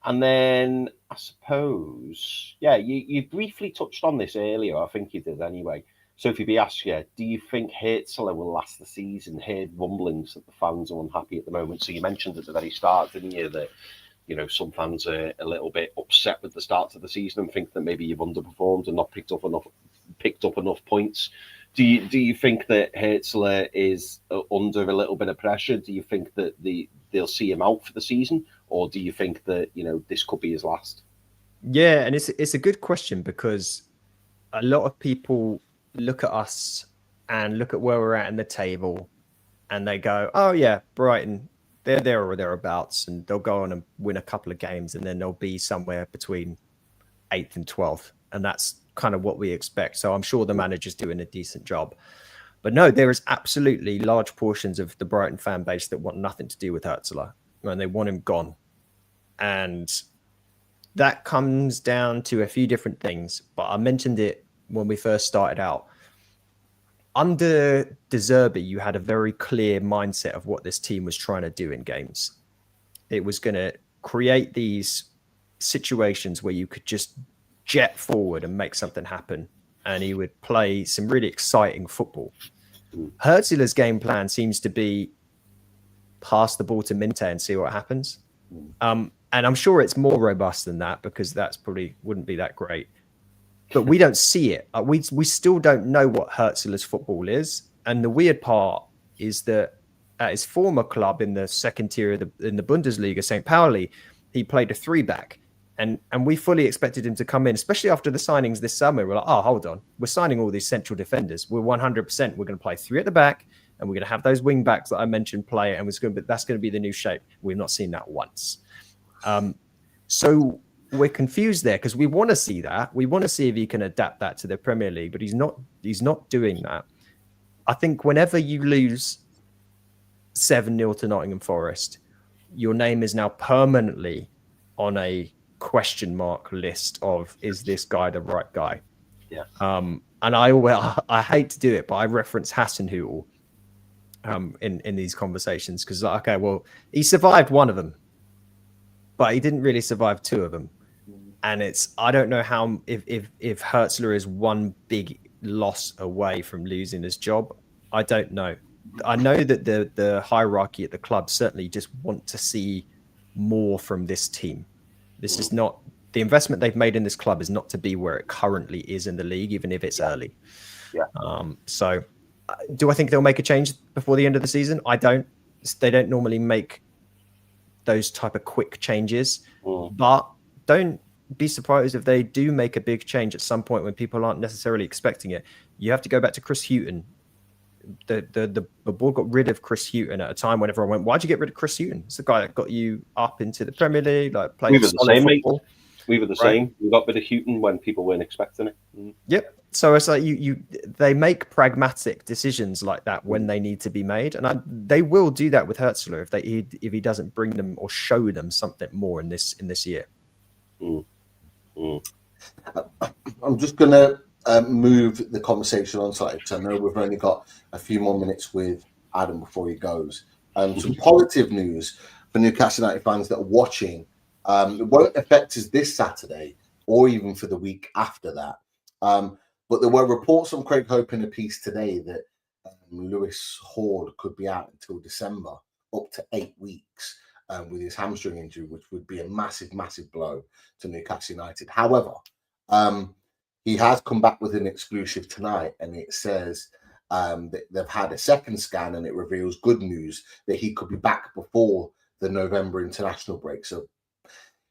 then I suppose, yeah, you briefly touched on this earlier. I think you did anyway. Sophie B asked you, do you think Hertzler will last the season? Heard rumblings that the fans are unhappy at the moment. So you mentioned at the very start, didn't you, that some fans are a little bit upset with the start of the season and think that maybe you've underperformed and not picked up enough points. Do you think that Hertzler is under a little bit of pressure? Do you think that they'll see him out for the season, or do you think that this could be his last? Yeah, and it's a good question, because a lot of people look at us and look at where we're at in the table, and they go, "Oh yeah, Brighton, they're there or thereabouts," and they'll go on and win a couple of games, and then they'll be somewhere between 8th and 12th, and that's kind of what we expect. So I'm sure the manager's doing a decent job. But no, there is absolutely large portions of the Brighton fan base that want nothing to do with Hertzler, and they want him gone. And that comes down to a few different things, but I mentioned it when we first started out. Under De Zerbi, you had a very clear mindset of what this team was trying to do in games. It was going to create these situations where you could just jet forward and make something happen, and he would play some really exciting football. Hertzler's game plan seems to be pass the ball to Minte and see what happens. And I'm sure it's more robust than that, because that's probably wouldn't be that great. But we don't see it. We still don't know what Hertzler's football is. And the weird part is that at his former club in the second tier in the Bundesliga, St. Pauli, he played a 3-back. And we fully expected him to come in, especially after the signings this summer. We're like, oh, hold on. We're signing all these central defenders. We're 100%. We're going to play 3 at the back, and we're going to have those wing backs that I mentioned play, and that's going to be the new shape. We've not seen that once. So we're confused there, because we want to see that. We want to see if he can adapt that to the Premier League, but he's not doing that. I think whenever you lose 7-0 to Nottingham Forest, your name is now permanently on a question mark list of, is this guy the right guy? Yeah. And I hate to do it, but I reference Hasenhüttl in these conversations, because okay, well, he survived one of them, but he didn't really survive 2 of them. And I don't know how if Hertzler is one big loss away from losing his job. I don't know. I know that the hierarchy at the club certainly just want to see more from this team. This is not the investment they've made in this club is not to be where it currently is in the league, even if it's early. Yeah. So do I think they'll make a change before the end of the season? I don't. They don't normally make those type of quick changes, but don't be surprised if they do make a big change at some point when people aren't necessarily expecting it. You have to go back to Chris Hughton. The board got rid of Chris Hughton at a time when everyone went, "Why'd you get rid of Chris Hughton? It's the guy that got you up into the Premier League, like playing solid football." We were the same. We got rid of Hughton when people weren't expecting it. Yep. So it's like they make pragmatic decisions like that when they need to be made, and they will do that with Hertzler if he doesn't bring them or show them something more in this year. I'm just gonna move the conversation on side because I know we've only got a few more minutes with Adam before he goes. Some positive news for Newcastle United fans that are watching. It won't affect us this Saturday or even for the week after that. But there were reports from Craig Hope in a piece today that Lewis Hall could be out until December, up to 8 weeks with his hamstring injury, which would be a massive, massive blow to Newcastle United. However, he has come back with an exclusive tonight, and it says that they've had a second scan, and it reveals good news that he could be back before the November international break. So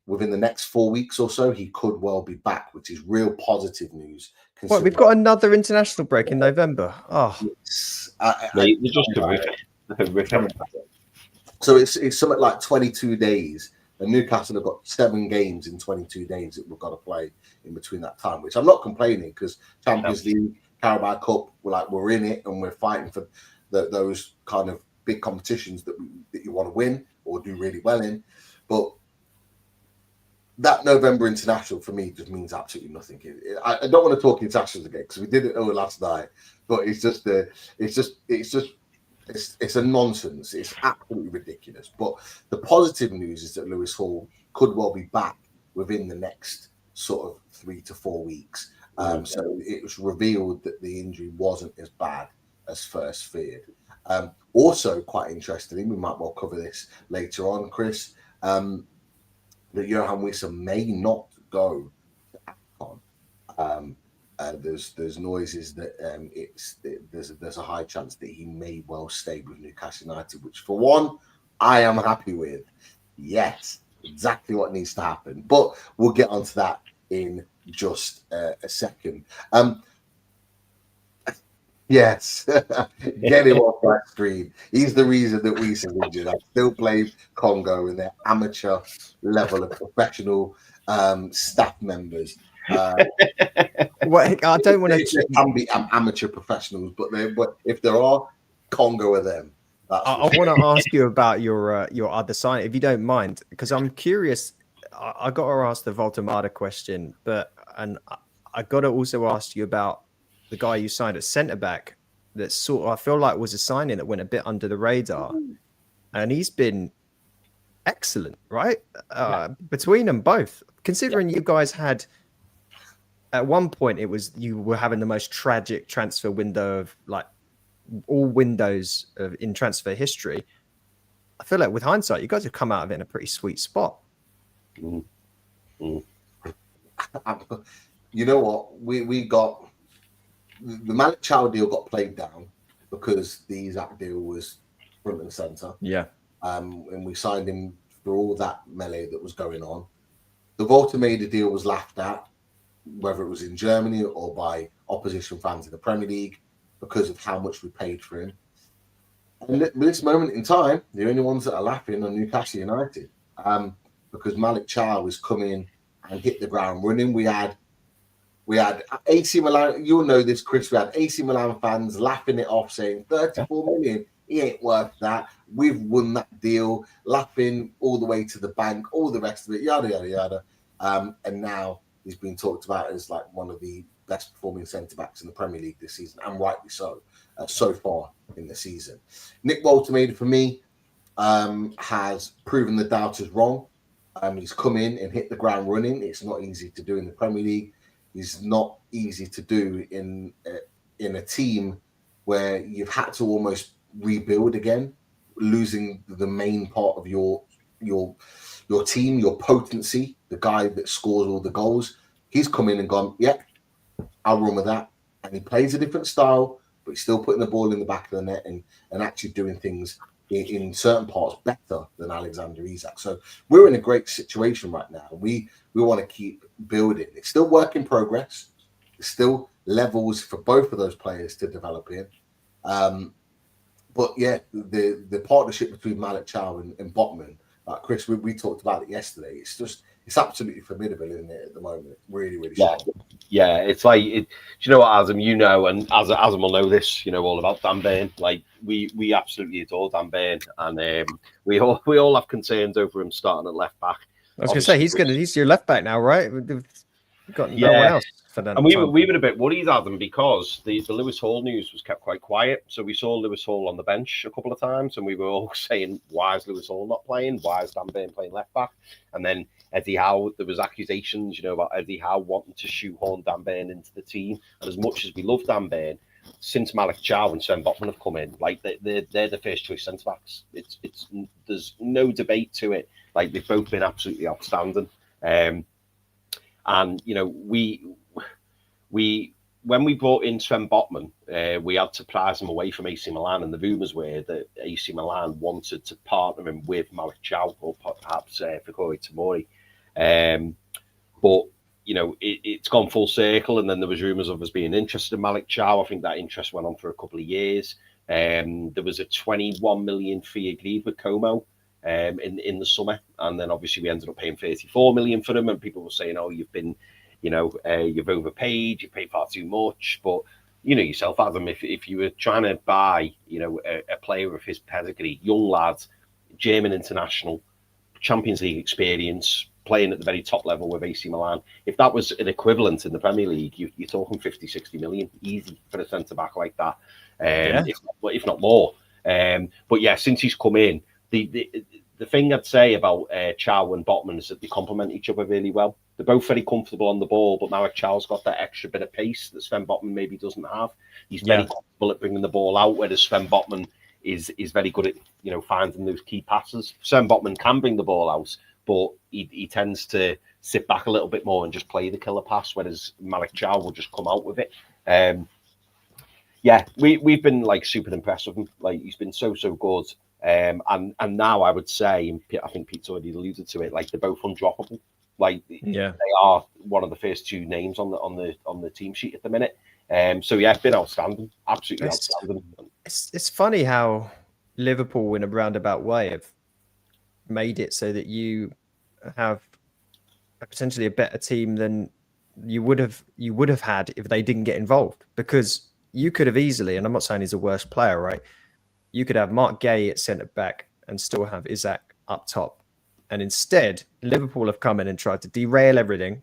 within the next 4 weeks or so, he could well be back, which is real positive news. What, we've got another international break in November. Oh, They're just horrific. So it's something like 22 days, and Newcastle have got 7 games in 22 days that we've got to play in between that time, which I'm not complaining because Champions League, Carabao Cup, we're in it and we're fighting for those kind of big competitions that you want to win or do really well in. But that November international for me just means absolutely nothing. I don't want to talk internationals again because we did it over last night, but it's a nonsense. It's absolutely ridiculous. But the positive news is that Lewis Hall could well be back within the next sort of 3 to 4 weeks. So it was revealed that the injury wasn't as bad as first feared. Also, quite interestingly, we might well cover this later on, Chris. That Johan Wissa may not go to AFCON. There's noises that there's a high chance that he may well stay with Newcastle United, which for one, I am happy with. Yes, exactly what needs to happen. But we'll get onto that in just a second. Yes, get him off that screen. He's the reason that we are injured. I still play Congo in their amateur level of professional staff members. well, I don't want to. They can be amateur professionals, but if there are, Congo are them. I want to ask you about your other sign, if you don't mind, because I'm curious. I got to ask the Voltemada question, and I got to also ask you about the guy you signed at centre back. That sort of I feel like was a signing that went a bit under the radar, and he's been excellent, right? Between them both, considering you guys had at one point you were having the most tragic transfer window of like all windows in transfer history. I feel like with hindsight, you guys have come out of it in a pretty sweet spot. You know what? We got the Malik Chow deal got played down because the Isaac deal was front and center. Yeah. And we signed him for all that melee that was going on. The Voltemada deal was laughed at, whether it was in Germany or by opposition fans in the Premier League, because of how much we paid for him. And at this moment in time, the only ones that are laughing are Newcastle United, because Malik Chow has come in and hit the ground running. We had AC Milan. You'll know this, Chris. We had AC Milan fans laughing it off, saying 34 million. He ain't worth that. We've won that deal, laughing all the way to the bank, all the rest of it, yada yada yada. And now he's been talked about as like one of the best performing centre backs in the Premier League this season, and rightly so. So far in the season, Nick Voltemada for me has proven the doubters wrong. He's come in and hit the ground running. It's not easy to do in the Premier League. It's not easy to do in a team where you've had to almost rebuild again, losing the main part of your team, your potency, the guy that scores all the goals. He's come in and gone, yep, I'll run with that. And he plays a different style, but he's still putting the ball in the back of the net and actually doing things in certain parts better than Alexander Isak. So we're in a great situation right now. We want to keep building. It's still work in progress. There's still levels for both of those players to develop in. But yeah, the partnership between Malik Chow and Botman, like Chris, we talked about it yesterday. It's absolutely formidable, isn't it, at the moment? It's really, really strong. Yeah, it's like, do you know what, Adam, and Adam will know this, all about Dan Burn. Like, we absolutely adore Dan Burn, and we all have concerns over him starting at left back. I was going to say, he's your left back now, right? We've got no one else for that. And we were a bit worried, Adam, because the Lewis Hall news was kept quite quiet. So we saw Lewis Hall on the bench a couple of times, and we were all saying, why is Lewis Hall not playing? Why is Dan Burn playing left back? And then Eddie Howe, there was accusations, about Eddie Howe wanting to shoehorn Dan Burn into the team. And as much as we love Dan Burn, since Malik Chow and Sven Botman have come in, like they're the first choice centre backs. It's there's no debate to it. Like, they've both been absolutely outstanding. And we when we brought in Sven Botman, we had to prize him away from AC Milan, and the rumours were that AC Milan wanted to partner him with Malik Chow or perhaps Fikayo Tomori. But it's gone full circle, and then there was rumours of us being interested in Malik Chow. I think that interest went on for a couple of years. There was a 21 million fee agreed with Como in the summer, and then obviously we ended up paying 34 million for him, and people were saying, oh, you've been you've overpaid, you paid far too much. But yourself, Adam, if you were trying to buy a player of his pedigree, young lad, German international, Champions League experience, playing at the very top level with AC Milan, if that was an equivalent in the Premier League, you're talking 50-60 million easy for a centre back like that, if not more. But yeah, since he's come in, the thing I'd say about Chow and Botman is that they complement each other really well. They're both very comfortable on the ball, but Malik Chow's got that extra bit of pace that Sven Botman maybe doesn't have. He's very comfortable at bringing the ball out, whereas Sven Botman is very good at finding those key passes. Sven Botman can bring the ball out, but he tends to sit back a little bit more and just play the killer pass, whereas Malik Chow will just come out with it. We've been like super impressed with him. Like, he's been so good. And now I would say, and I think Pete's already alluded to it, like, they're both undroppable. Like, they are one of the first two names on the team sheet at the minute. So yeah, it's been outstanding, absolutely outstanding. It's funny how Liverpool, in a roundabout way, have made it so that you have potentially a better team than you would have had if they didn't get involved. Because you could have easily, and I'm not saying he's a worse player, right? You could have Mark Gay at centre back and still have Isak up top. And instead, Liverpool have come in and tried to derail everything.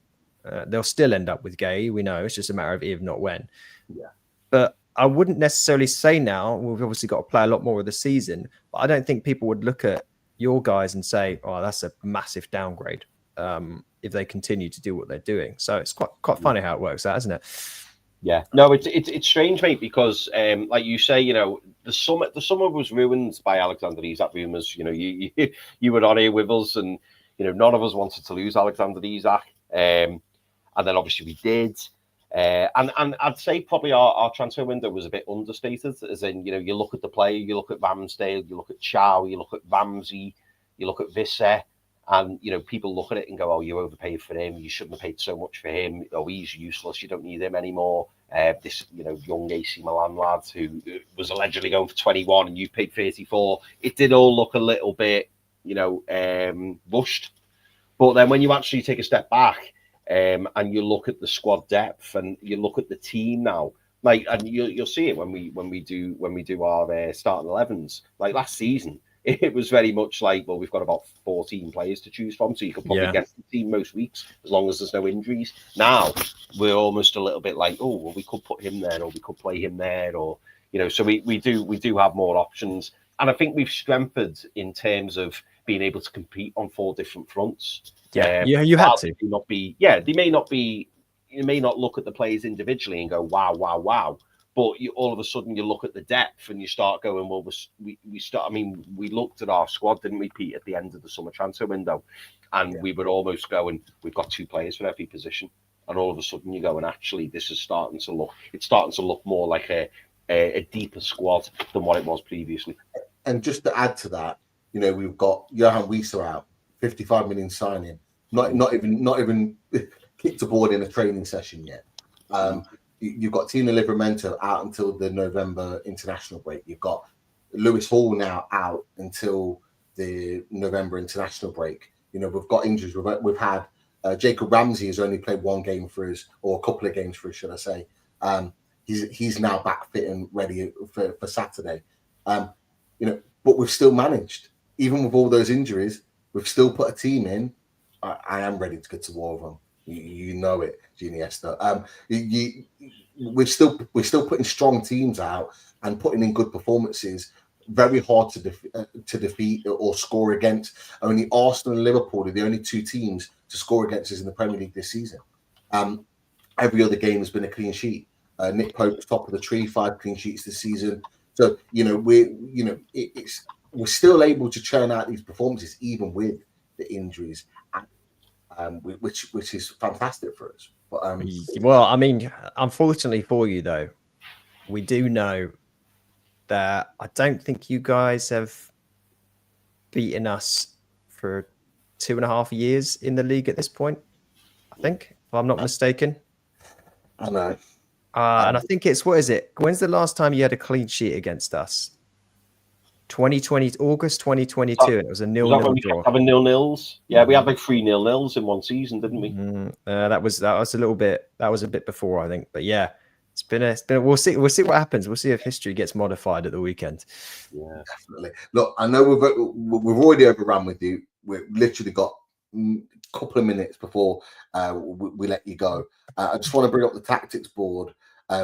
They'll still end up with Gay. We know it's just a matter of if, not when. Yeah. But I wouldn't necessarily say now, we've obviously got to play a lot more of the season, but I don't think people would look at your guys and say, oh, that's a massive downgrade if they continue to do what they're doing. So it's quite funny how it works out, isn't it? Yeah, no, it's strange, mate, because like you say, the summer was ruined by Alexander Isak rumours. You were on here with us, and none of us wanted to lose Alexander Isak, and then obviously we did. And I'd say probably our transfer window was a bit understated, as in, you look at the player, you look at Ramsdale, you look at Chow, you look at Ramsey, you look at Visser, and people look at it and go, oh, you overpaid for him, you shouldn't have paid so much for him, oh, he's useless, you don't need him anymore. This young AC Milan lad who was allegedly going for 21 and you paid 34, it did all look a little bit rushed. But then when you actually take a step back and you look at the squad depth and you look at the team now, like, and you'll see it when we do our starting 11s. Like last season, it was very much like, well, we've got about 14 players to choose from, so you could probably get the team most weeks as long as there's no injuries. Now we're almost a little bit like, oh, well, we could put him there, or we could play him there, or so we do have more options. And I think we've strengthened in terms of being able to compete on 4 different fronts. Yeah, you had to. They may not be. You may not look at the players individually and go, wow, wow, wow. But all of a sudden you look at the depth and you start going, well, we start. I mean, we looked at our squad, didn't we, Pete, at the end of the summer transfer window, and we were almost going, we've got 2 players for every position, and all of a sudden you go, and actually this is starting to look more like a deeper squad than what it was previously. And just to add to that, you know, we've got Johan Wieser out, 55 million signing, not even kicked aboard in a training session yet. You've got Tino Livramento out until the November international break. You've got Lewis Hall now out until the November international break. You know, we've got injuries. We've had Jacob Ramsey has only played 1 game for us, or a couple of games for us, should I say. He's now back fit and ready for Saturday. You know, but we've still managed, even with all those injuries, we've still put a team in. I am ready to go to war with them. You know it, Iniesta. We're still putting strong teams out and putting in good performances. Very hard to defeat or score against. Only Arsenal and Liverpool are the only 2 teams to score against us in the Premier League this season. Every other game has been a clean sheet. Nick Pope's top of the tree, 5 clean sheets this season. So you know we're still able to churn out these performances even with the injuries. Which is fantastic for us. But, well, I mean, unfortunately for you, though, we do know that I don't think you guys have beaten us for 2.5 years in the league at this point. I think, if I'm not mistaken. I know. And I think it's, what is it? When's the last time you had a clean sheet against us? 2020, August 2022, and it was a 0-0 draw. Having 0-0s, yeah, we had like 3 0-0s in one season, didn't we? That was a little bit. That was a bit before, I think. But yeah, it's been. We'll see what happens. We'll see if history gets modified at the weekend. Yeah, definitely. Look, I know we've already overrun with you. We've literally got a couple of minutes before we let you go. I just want to bring up the tactics board,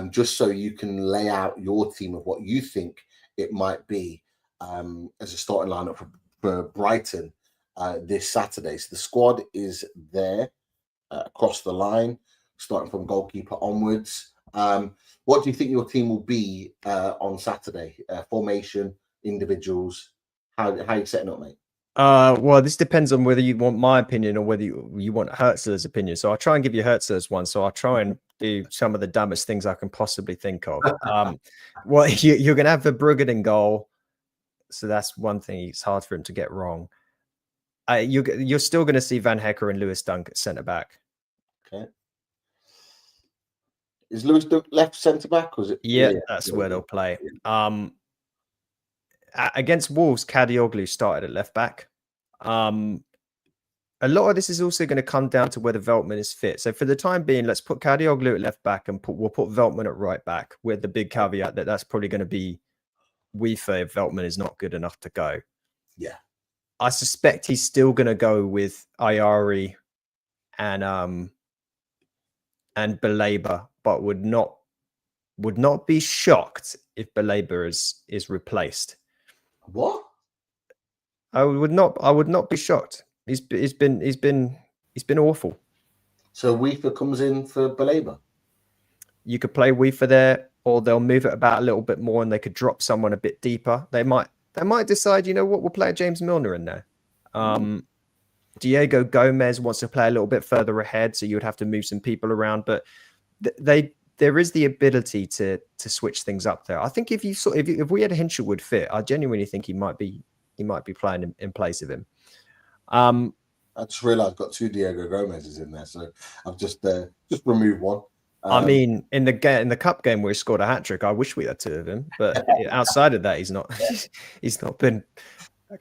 just so you can lay out your team of what you think it might be. As a starting lineup for Brighton this Saturday. So the squad is there across the line, starting from goalkeeper onwards. What do you think your team will be on Saturday? Formation, individuals. How are you setting up, mate? Well, this depends on whether you want my opinion or whether you want Hertzler's opinion. So I'll try and give you Hertzler's one. So I'll try and do some of the dumbest things I can possibly think of. Well, you're going to have Verbruggen in goal. So that's one thing. It's hard for him to get wrong. You're still going to see Van Hecker and Lewis Dunk at centre back. Okay. Is Lewis Dunk left centre back? Or is it? Yeah, that's where they'll play. Against Wolves, Kadioglu started at left back. A lot of this is also going to come down to whether Veltman is fit. So for the time being, let's put Kadioglu at left back and we'll put Veltman at right back, with the big caveat that that's probably going to be Weaver if Veltman is not good enough to go. Yeah. I suspect he's still going to go with Ayari and Baleba, but would not be shocked if Baleba is replaced. What? I would not be shocked. He's been awful. So Weaver comes in for Baleba. You could play Weaver there, or they'll move it about a little bit more, and they could drop someone a bit deeper. They might decide, you know what, we'll play James Milner in there. Diego Gomez wants to play a little bit further ahead, so you would have to move some people around. But there is the ability to switch things up there. I think if we had a Hinshelwood fit, I genuinely think he might be playing in place of him. I just realised I've got 2 Diego Gomez's in there, so I've just removed one. I mean, in the cup game where he scored a hat trick, I wish we had 2 of him. But outside of that, he's not been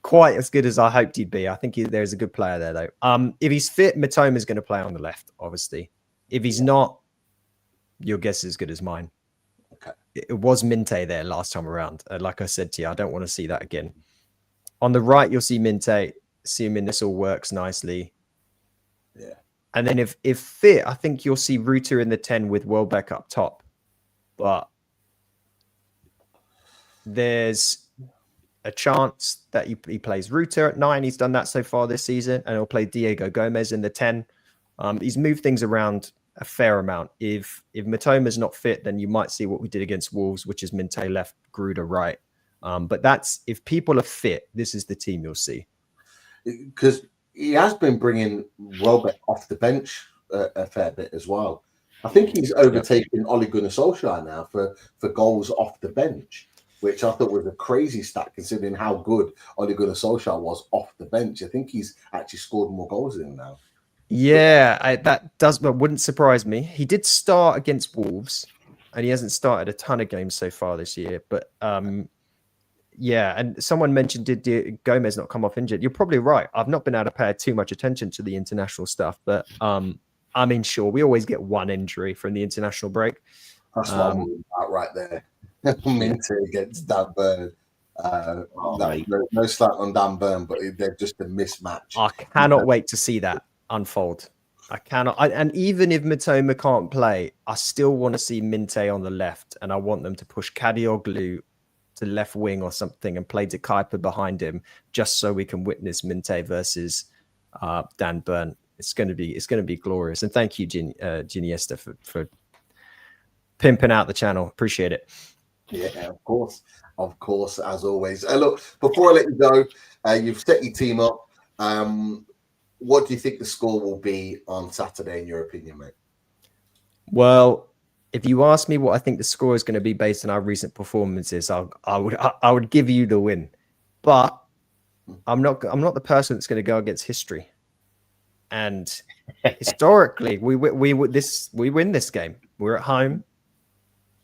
quite as good as I hoped he'd be. I think there's a good player there, though. If he's fit, Mitoma's going to play on the left, obviously. If he's not, your guess is as good as mine. Okay. It was Minte there last time around. Like I said to you, I don't want to see that again. On the right, you'll see Minte, assuming this all works nicely. Yeah. And then if fit, I think you'll see Ruter in the 10 with Welbeck up top. But there's a chance that he plays Ruta at 9. He's done that so far this season, and he'll play Diego Gomez in the 10. He's moved things around a fair amount. If Matoma's not fit, then you might see what we did against Wolves, which is Minte left, Gruder right. But that's, if people are fit, this is the team you'll see. Because he has been bringing Welbeck off the bench a fair bit as well. I think he's overtaken Ole Gunnar Solskjaer now for goals off the bench, which I thought was a crazy stat considering how good Ole Gunnar Solskjaer was off the bench. I think he's actually scored more goals than him now. Yeah, but wouldn't surprise me. He did start against Wolves, and he hasn't started a ton of games so far this year. But yeah, and someone mentioned, did Gomez not come off injured? You're probably right. I've not been able to pay too much attention to the international stuff, but I mean, sure, we always get one injury from the international break. That's what I'm worried about right there. Minte against Dan Burn. No slack on Dan Burn, but they're just a mismatch. I cannot wait to see that unfold. I cannot. And even if Mitoma can't play, I still want to see Minte on the left, and I want them to push Kadioglu to left wing or something and play De Kuiper behind him, just so we can witness Minte versus Dan Burn. It's going to be glorious. And thank you, Giniesta, for pimping out the channel. Appreciate it. Yeah, of course, as always. Look, before I let you go, you've set your team up. What do you think the score will be on Saturday, in your opinion, mate? Well, if you ask me what I think the score is going to be based on our recent performances, I would give you the win. But I'm not the person that's going to go against history. And historically, we win this game. We're at home.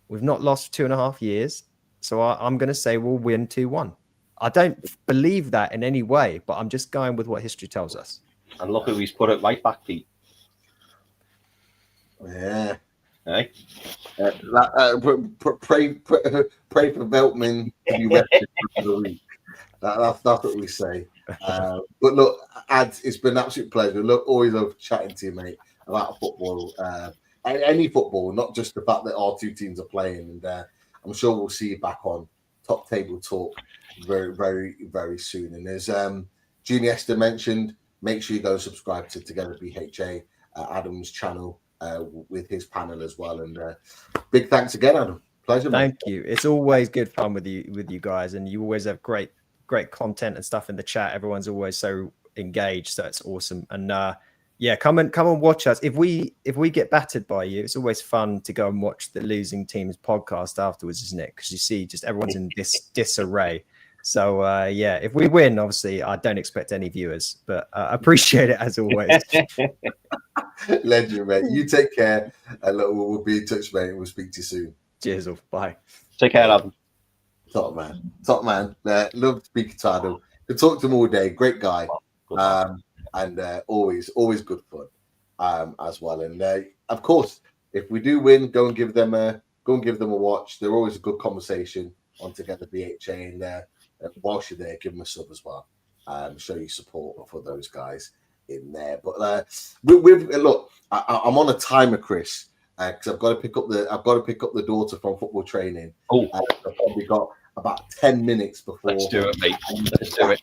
We've not lost for 2.5 years. So I'm going to say we'll win 2-1. I don't believe that in any way, but I'm just going with what history tells us. And look who he's put it right back, Pete. Yeah. Hey? Pray for Veltman to be rested for the week. That's what we say. But look, Ads, it's been an absolute pleasure. Look, always love chatting to you, mate, about football. Any football, not just the fact that our two teams are playing. And I'm sure we'll see you back on Top Table Talk very, very, very soon. And as Giniesta mentioned, make sure you go subscribe to Together BHA, Adam's channel, with his panel as well. And big thanks again, Adam. Pleasure. Thank you. It's always good fun with you guys, and you always have great content and stuff in the chat. Everyone's always so engaged, so it's awesome. And yeah, come and watch us. If we get battered by you, it's always fun to go and watch the losing team's podcast afterwards, isn't it? Because you see just everyone's in disarray. So yeah, if we win, obviously I don't expect any viewers, but I appreciate it as always. Legend, mate. You take care. We'll be in touch, mate. We'll speak to you soon. Cheers, all. Bye. Take care, Adam. Top man. Love speaking to Adam. Could talk to him all day. Great guy. And always good fun as well. And of course, if we do win, go and give them a watch. They're always a good conversation on Together BHA. And whilst you're there, give them a sub as well. Show your support for those guys in there. But look, I'm on a timer, Chris, because I've got to pick up the daughter from football training. Oh, I've probably got about 10 minutes before. Let's do it, mate. Let's do it.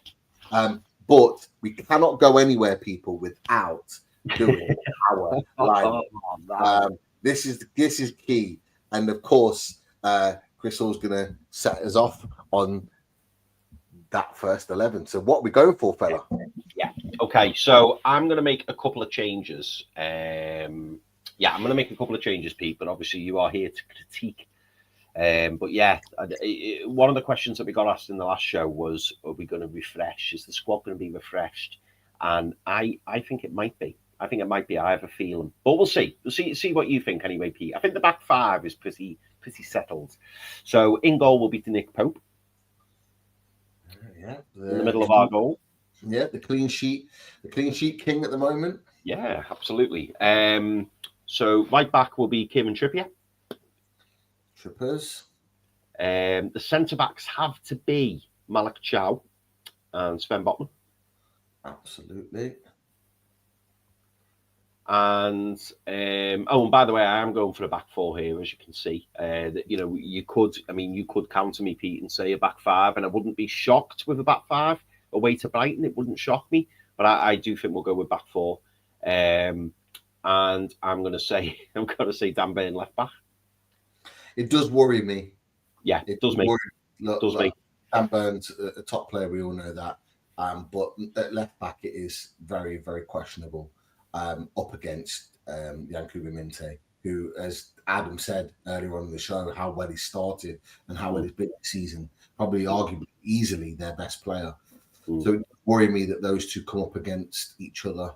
But we cannot go anywhere, people, without doing our line. This is key, and of course, Chris Hall's going to set us off on that first 11. So, what are we going for, fella? Yeah. Okay. So I'm going to make a couple of changes. I'm going to make a couple of changes, Pete. But obviously, you are here to critique. But yeah, one of the questions that we got asked in the last show was, are we going to refresh? Is the squad going to be refreshed? And I think it might be. I have a feeling. But we'll see. We'll see what you think anyway, Pete. I think the back five is pretty settled. So in goal will be to Nick Pope. Yeah. In the middle of our goal. Yeah, the clean sheet king at the moment. Yeah, absolutely. So right back will be Kieran Trippier. Trippers. The centre backs have to be Malik Chow and Sven Botman. Absolutely. And and by the way, I am going for a back four here, as you can see. That you could counter me, Pete, and say a back five, and I wouldn't be shocked with a back five away to Brighton. It wouldn't shock me, but I do think we'll go with back four. And I'm going to say Dan Burn left back. It does worry me. Yeah, it does me. Look, Dan Burn's a top player. We all know that. But at left back, it is very, very questionable. Up against Yankuba Minte, who, as Adam said earlier on in the show, how well he started and how well he's been this season, probably arguably easily their best player. So it worries me that those two come up against each other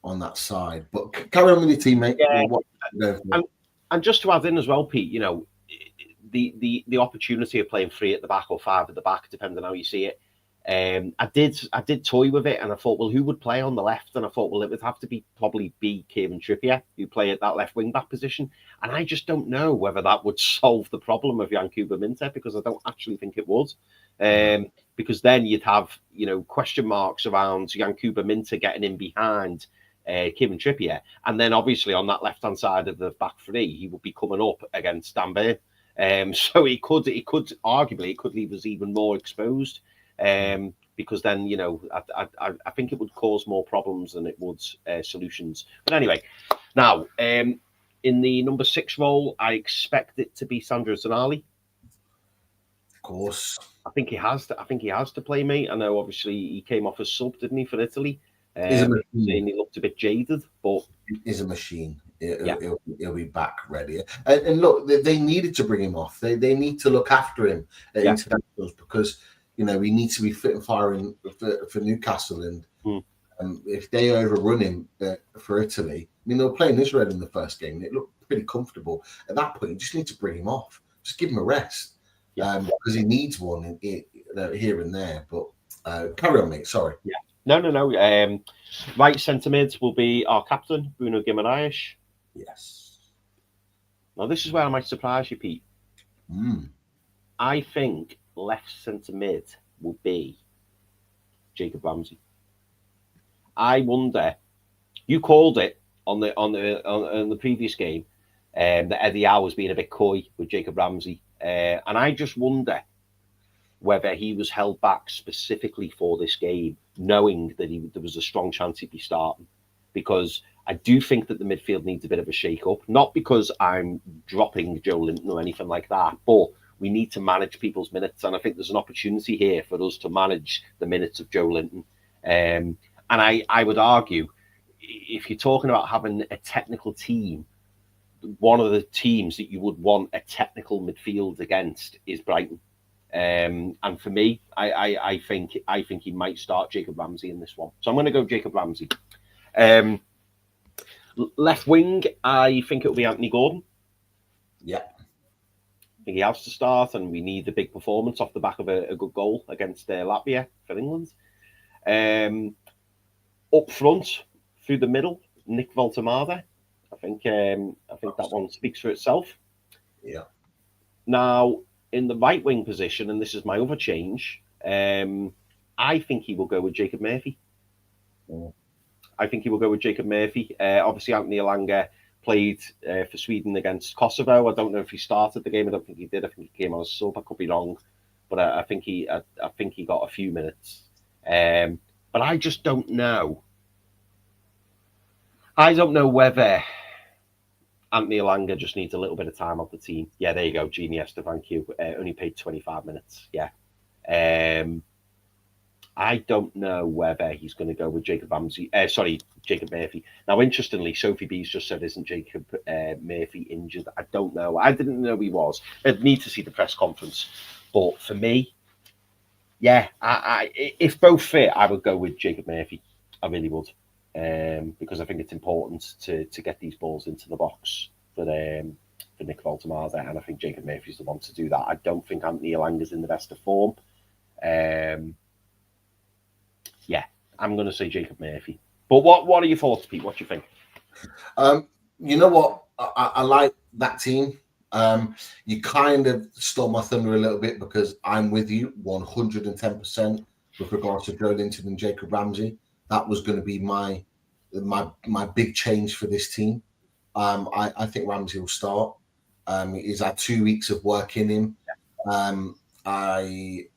on that side. But carry on with your teammate. Yeah. And just to add in as well, Pete, the opportunity of playing 3 at the back or 5 at the back, depending on how you see it. I did toy with it, and I thought, well, who would play on the left? And I thought, well, it would have to probably be Kieran Trippier, who play at that left wing back position. And I just don't know whether that would solve the problem of Yankuba Minte, because I don't actually think it would. Because then you'd have, question marks around Yankuba Minte getting in behind Kieran Trippier, and then obviously on that left hand side of the back 3, he would be coming up against Dan Burn. So he could arguably leave us even more exposed. Because then, I think it would cause more problems than it would solutions. But anyway, now in the number 6 role, I expect it to be Sandro Tonali. Of course, I think he has to play, mate. I know, obviously, he came off as sub, didn't he, for Italy? And he looked a bit jaded, but he's a machine. He'll be back ready. And look, they needed to bring him off. They need to look after him at internationals, because he needs to be fit and firing for Newcastle. And if they overrun him for Italy, they were playing Israel in the first game, and it looked pretty comfortable. At that point, you just need to bring him off. Just give him a rest, because he needs one here and there. But carry on, mate. Sorry. Yeah. No. Right centre mid will be our captain, Bruno Guimaraes. Yes. Now, this is where I might surprise you, Pete. I think left centre mid will be Jacob Ramsey. I wonder. You called it on the previous game that Eddie Howe was being a bit coy with Jacob Ramsey, and I just wonder whether he was held back specifically for this game, knowing that there was a strong chance he'd be starting. Because I do think that the midfield needs a bit of a shake-up. Not because I'm dropping Joe Linton or anything like that, but we need to manage people's minutes. And I think there's an opportunity here for us to manage the minutes of Joe Linton. And I would argue, if you're talking about having a technical team, one of the teams that you would want a technical midfield against is Brighton. And for me, I think he might start Jacob Ramsey in this one. So I'm going to go Jacob Ramsey. Left wing, I think it'll be Anthony Gordon. Yeah. I think he has to start, and we need a big performance off the back of a good goal against Latvia for England. Up front, through the middle, Nick Voltemade. I think that one speaks for itself. Yeah. Now, in the right wing position, and this is my other change, I think he will go with Jacob Murphy. I think he will go with Jacob Murphy. Obviously, Anthony Elanga played for Sweden against Kosovo. I don't know if he started the game. I don't think he did. I think he came on as sub. I could be wrong, but I think he got a few minutes. But I just don't know. I don't know whether Anthony Elanga just needs a little bit of time off the team. Yeah, there you go, Genius. Thank you. Only paid 25 minutes. Yeah. I don't know whether he's going to go with Jacob Murphy. Now, interestingly, Sophie B's just said, isn't Jacob Murphy injured? I don't know. I didn't know he was. I'd need to see the press conference. But for me, yeah, if both fit, I would go with Jacob Murphy. I really would. Because I think it's important to get these balls into the box for Nick Voltemade, and I think Jacob Murphy's the one to do that. I don't think Anthony Elanga's in the best of form. Yeah, I'm going to say Jacob Murphy. But what are your thoughts, Pete? What do you think? You know what? I like that team. You kind of stole my thunder a little bit, because I'm with you 110% with regards to Joe Linton and Jacob Ramsey. That was going to be my my big change for this team. I think Ramsey will start. He's had 2 weeks of work in him. And you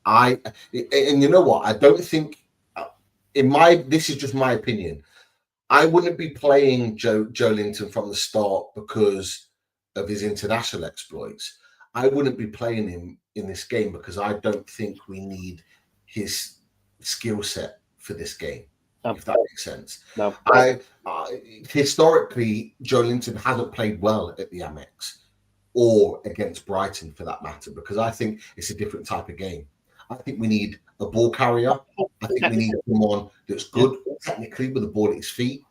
know what? I don't think this is just my opinion. I wouldn't be playing Joe Linton from the start because of his international exploits. I wouldn't be playing him in this game because I don't think we need his skill set for this game. If that makes sense. No. Historically, Joe Linton hasn't played well at the Amex or against Brighton for that matter, because I think it's a different type of game. I think we need a ball carrier. I think we need someone that's good technically with the ball at his feet.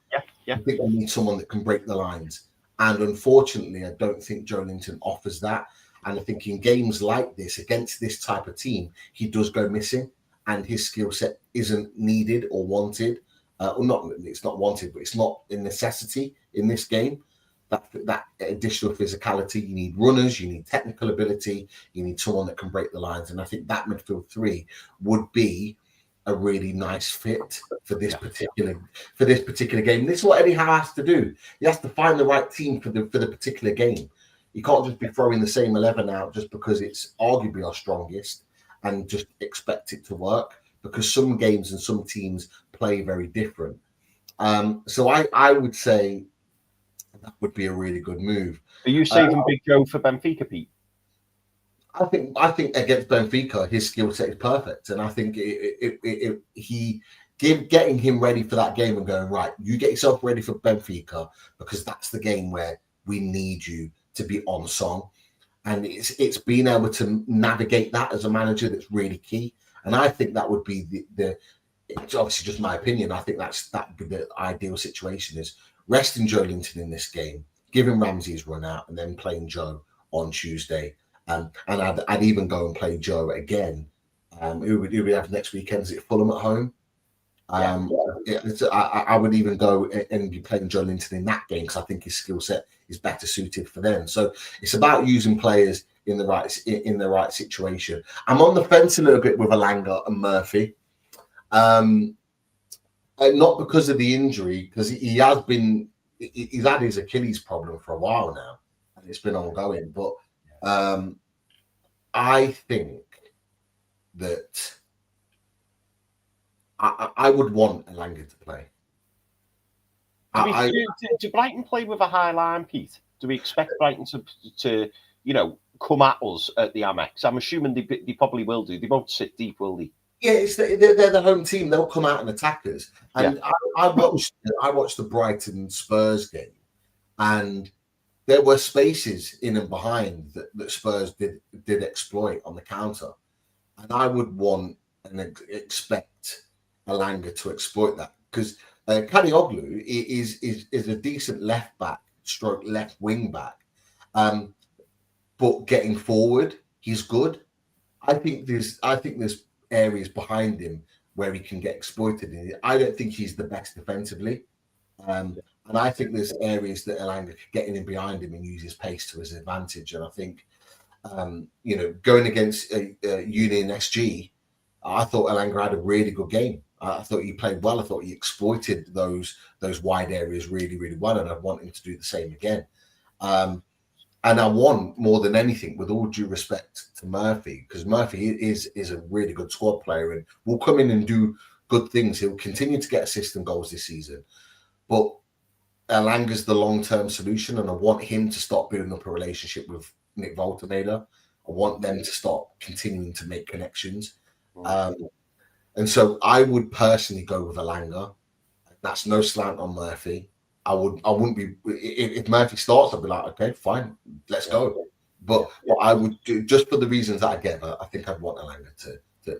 Yeah. I think we need someone that can break the lines. And unfortunately, I don't think Joe Linton offers that. And I think in games like this, against this type of team, he does go missing and his skill set isn't needed or wanted. It's not wanted, but it's not a necessity in this game. That additional physicality, you need runners, you need technical ability, you need someone that can break the lines. And I think that midfield three would be a really nice fit for this particular game. This is what Eddie Howe has to do. He has to find the right team for the particular game. You can't just be throwing the same 11 out just because it's arguably our strongest and just expect it to work, because some games and some teams play very different. So I would say that would be a really good move. Are you saving Big Joe for Benfica, Pete? I think against Benfica, his skill set is perfect, and I think getting him ready for that game and going, right, you get yourself ready for Benfica, because that's the game where we need you to be on song, and it's being able to navigate that as a manager that's really key. And I think that would be it's obviously just my opinion. I think that would be the ideal situation, is resting Joe Linton in this game, giving Ramsey's run out, and then playing Joe on Tuesday. And I'd even go and play Joe again. Who would have next weekend? Is it Fulham at home? I would even go and be playing Joe Linton in that game, because I think his skill set is better suited for them. So it's about using players in the right situation. I'm on the fence a little bit with Elanga and Murphy. Not because of the injury, because he's had his Achilles problem for a while now, and it's been ongoing. But I think that I would want Elanga to play. Do Brighton play with a high line, Pete? Do we expect Brighton to come at us at the Amex? I'm assuming they probably will do. They won't sit deep, will they? Yeah, they're the home team. They'll come out and attack us. And I watched the Brighton Spurs game, and there were spaces in and behind that Spurs did exploit on the counter, and I would want and expect Elanga to exploit that, because Kadioglu is a decent left back, stroke left wing back, but getting forward, he's good. I think there's areas behind him where he can get exploited. I don't think he's the best defensively, and I think there's areas that Elanga could get in behind him and use his pace to his advantage. And I think going against Union SG, I thought Elanga had a really good game. I thought he played well. I thought he exploited those wide areas really, really well, and I want him to do the same again. And I want, more than anything, with all due respect to Murphy, because Murphy is a really good squad player and will come in and do good things. He'll continue to get assists and goals this season. But Elanga's the long-term solution, and I want him to start building up a relationship with Nick Voltermader. I want them to start continuing to make connections. And so I would personally go with Elanga. That's no slant on Murphy. I wouldn't be, if Murphy starts, I'd be like, okay, fine, let's go. But what I would do, just for the reasons that I gave, I think I'd want Elanga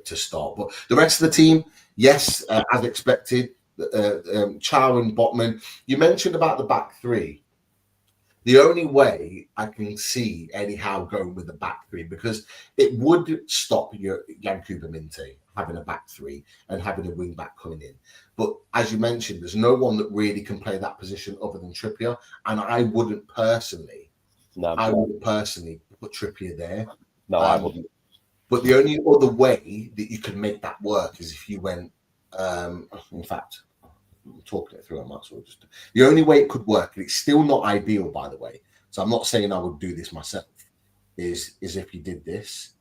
to start. But the rest of the team, yes, as expected, Chow and Botman. You mentioned about the back three. The only way I can see Eddie Howe going with the back three, because it would stop your Yankuba Minte having a back three and having a wing back coming in. But as you mentioned, there's no one that really can play that position other than Trippier. And I wouldn't personally put Trippier there. No, I wouldn't. But the only other way that you could make that work is if you went, in fact, talking it through, I might as well just. The only way it could work, and it's still not ideal, by the way. So I'm not saying I would do this myself. Is if he did this,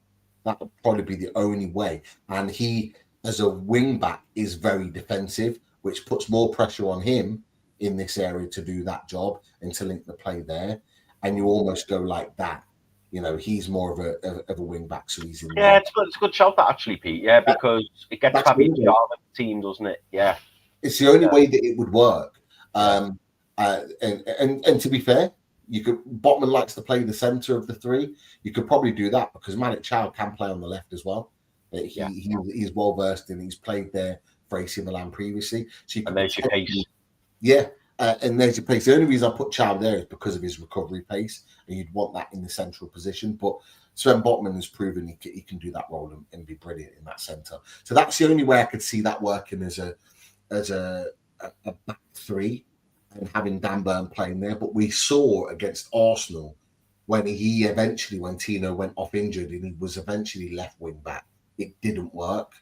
that would probably be the only way. And he, as a wing back, is very defensive, which puts more pressure on him in this area to do that job and to link the play there. And you almost go like that. You know, he's more of a wing back, so he's in. Yeah, it's good. It's a good shout that actually, Pete. Yeah, because it gets Fabian's job at the team, doesn't it? Yeah, it's the only way that it would work. And to be fair, you could. Botman likes to play the centre of the three. You could probably do that because Managerial can play on the left as well. He's well versed and he's played there for AC Milan previously. So you and there's your pace. Yeah. And there's your pace. The only reason I put Chow there is because of his recovery pace, and you'd want that in the central position. But Sven Botman has proven he can do that role and be brilliant in that centre. So that's the only way I could see that working as a back three and having Dan Burn playing there. But we saw against Arsenal when Tino went off injured and he was eventually left wing back, it didn't work,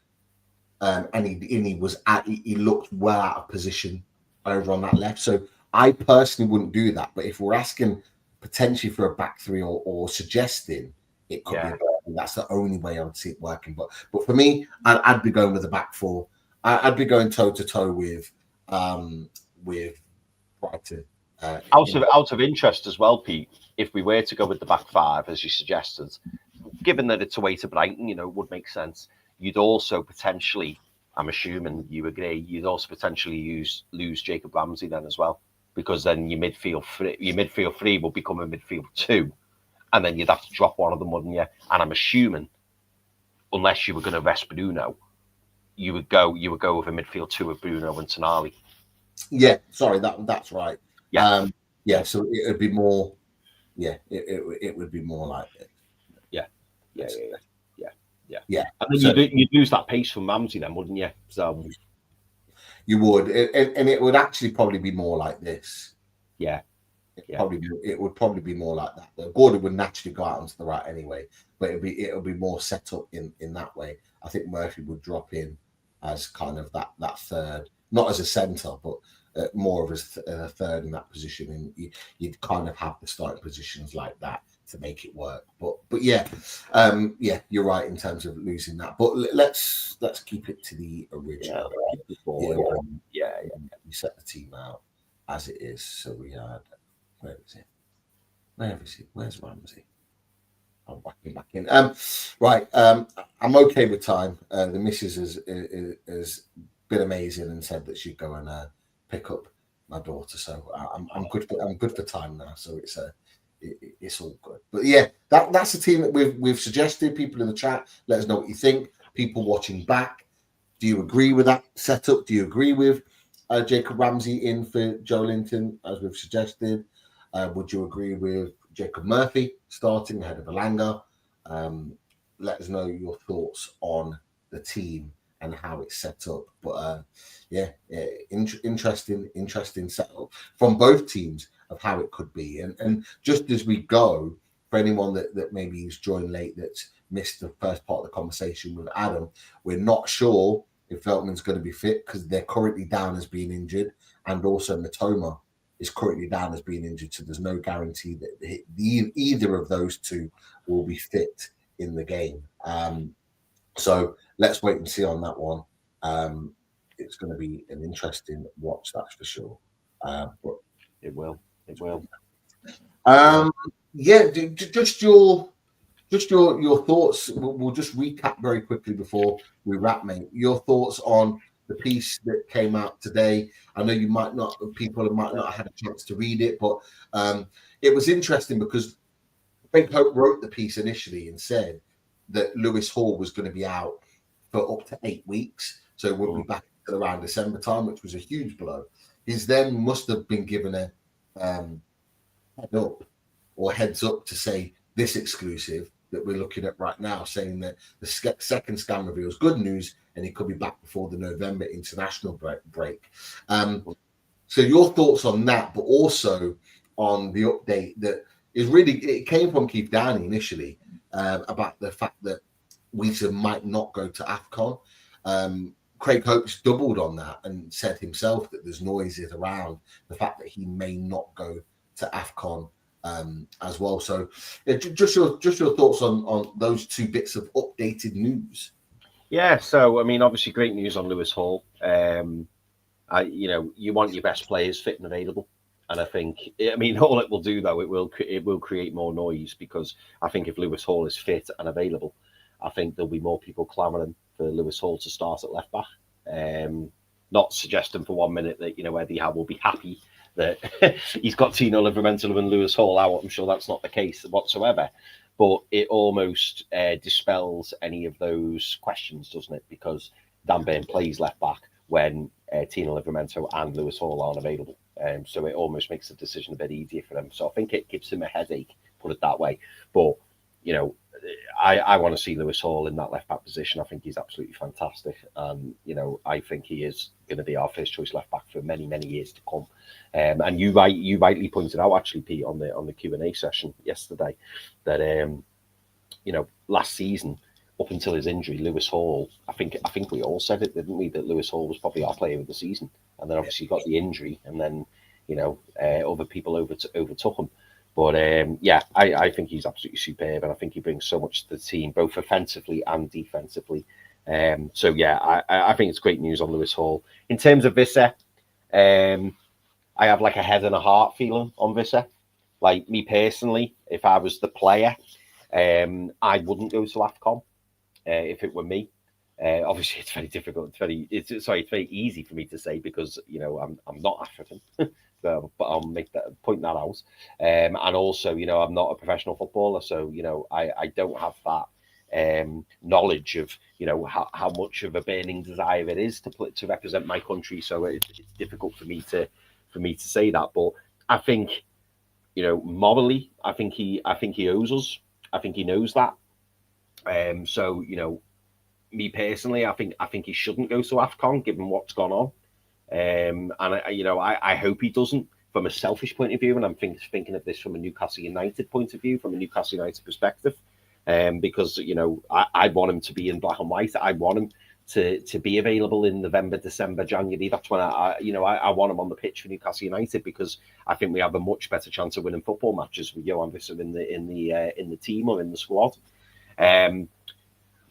and he looked well out of position over on that left. So I personally wouldn't do that. But if we're asking potentially for a back three or suggesting it could be, that's the only way I would see it working. But for me, I'd be going with the back four. I'd be going toe to toe with Brighton. Out of interest as well, Pete. If we were to go with the back five, as you suggested, given that it's away to Brighton, you know, it would make sense. You'd also potentially, I'm assuming you agree, you'd also potentially lose Jacob Ramsey then as well, because then your midfield three will become a midfield two, and then you'd have to drop one of them, wouldn't you? And I'm assuming, unless you were going to rest Bruno, you would go with a midfield two of Bruno and Tonali. Yeah, sorry, that's right. Yeah, So it would be more. Yeah, it would be more like it. Yeah. And then you'd lose that pace from Ramsey then, wouldn't you? So you would, and it would actually probably be more like this. Yeah. It would probably be more like that. Gordon would naturally go out onto the right anyway, but it'll be more set up in that way. I think Murphy would drop in as kind of that third, not as a centre, but more of a third in that position, and you'd kind of have the starting positions like that to make it work. But yeah, you're right in terms of losing that. But let's keep it to the original. Yeah. We set the team out as it is. So we had, where is it? Where's Ramsey? I'm whacking back in. Right. I'm okay with time. The missus has been amazing and said that she'd go and pick up my daughter. So I'm good for time now. So it's all good. But yeah, that's the team that we've suggested. People in the chat, let us know what you think. People watching back, do you agree with that setup? Do you agree with Jacob Ramsey in for Joe Linton as we've suggested? Would you agree with Jacob Murphy starting ahead of Elanga? Let us know your thoughts on the team and how it's set up. But interesting setup from both teams of how it could be. And just as we go, for anyone that maybe has joined late that's missed the first part of the conversation with Adam, we're not sure if Veltman's going to be fit because they're currently down as being injured, and also Matoma is currently down as being injured. So there's no guarantee that either of those two will be fit in the game. So let's wait and see on that one. It's going to be an interesting watch, that's for sure. But it will. Just your thoughts. We'll just recap very quickly before we wrap, mate. Your thoughts on the piece that came out today. I know people might not have had a chance to read it, but it was interesting because Frank Hope wrote the piece initially and said that Lewis Hall was going to be out for up to 8 weeks. So we'll be back around December time, which was a huge blow. He's then must have been given a heads up to say this exclusive that we're looking at right now, saying that the second scan reveals good news and he could be back before the November international break. So your thoughts on that, but also on the update that is really, it came from Keith Downey initially about the fact that Weezer might not go to AFCON. Craig Hope's doubled on that and said himself that there's noises around the fact that he may not go to AFCON as well. So just your thoughts on those two bits of updated news. Yeah, so I mean, obviously, great news on Lewis Hall. You want your best players fit and available, and I think, I mean, all it will do though, it will create more noise, because I think if Lewis Hall is fit and available, I think there'll be more people clamouring for Lewis Hall to start at left back. Not suggesting for 1 minute that Eddie Howe will be happy that he's got Tino Livramento and Lewis Hall out. I'm sure that's not the case whatsoever. But it almost dispels any of those questions, doesn't it? Because Dan Burn plays left back when Tino Livramento and Lewis Hall aren't available. So it almost makes the decision a bit easier for them. So I think it gives him a headache, put it that way. But, I want to see Lewis Hall in that left back position. I think he's absolutely fantastic. And, I think he is going to be our first choice left back for many, many years to come. And you rightly pointed out, actually, Pete, on the Q&A session yesterday, that last season, up until his injury, Lewis Hall, I think we all said it, didn't we, that Lewis Hall was probably our player of the season. And then obviously got the injury, and then other people overtook him. But I think he's absolutely superb, and I think he brings so much to the team, both offensively and defensively. I think it's great news on Lewis Hall. In terms of Visser, I have like a head and a heart feeling on Visser. Like, me personally, if I was the player, I wouldn't go to AFCON if it were me. Obviously, it's very difficult. It's very easy for me to say, because I'm not African, but I'll point that out. And also, I'm not a professional footballer, so I don't have that knowledge of how much of a burning desire it is to represent my country. So it's difficult for me to say that. But I think morally, I think he owes us. I think he knows that. Me personally, I think he shouldn't go to AFCON, given what's gone on. And I hope he doesn't, from a selfish point of view. And I'm thinking of this from a Newcastle United point of view, from a Newcastle United perspective. Because I want him to be in black and white. I want him to be available in November, December, January. That's when I want him on the pitch for Newcastle United, because I think we have a much better chance of winning football matches with Johan Visser in the team or in the squad.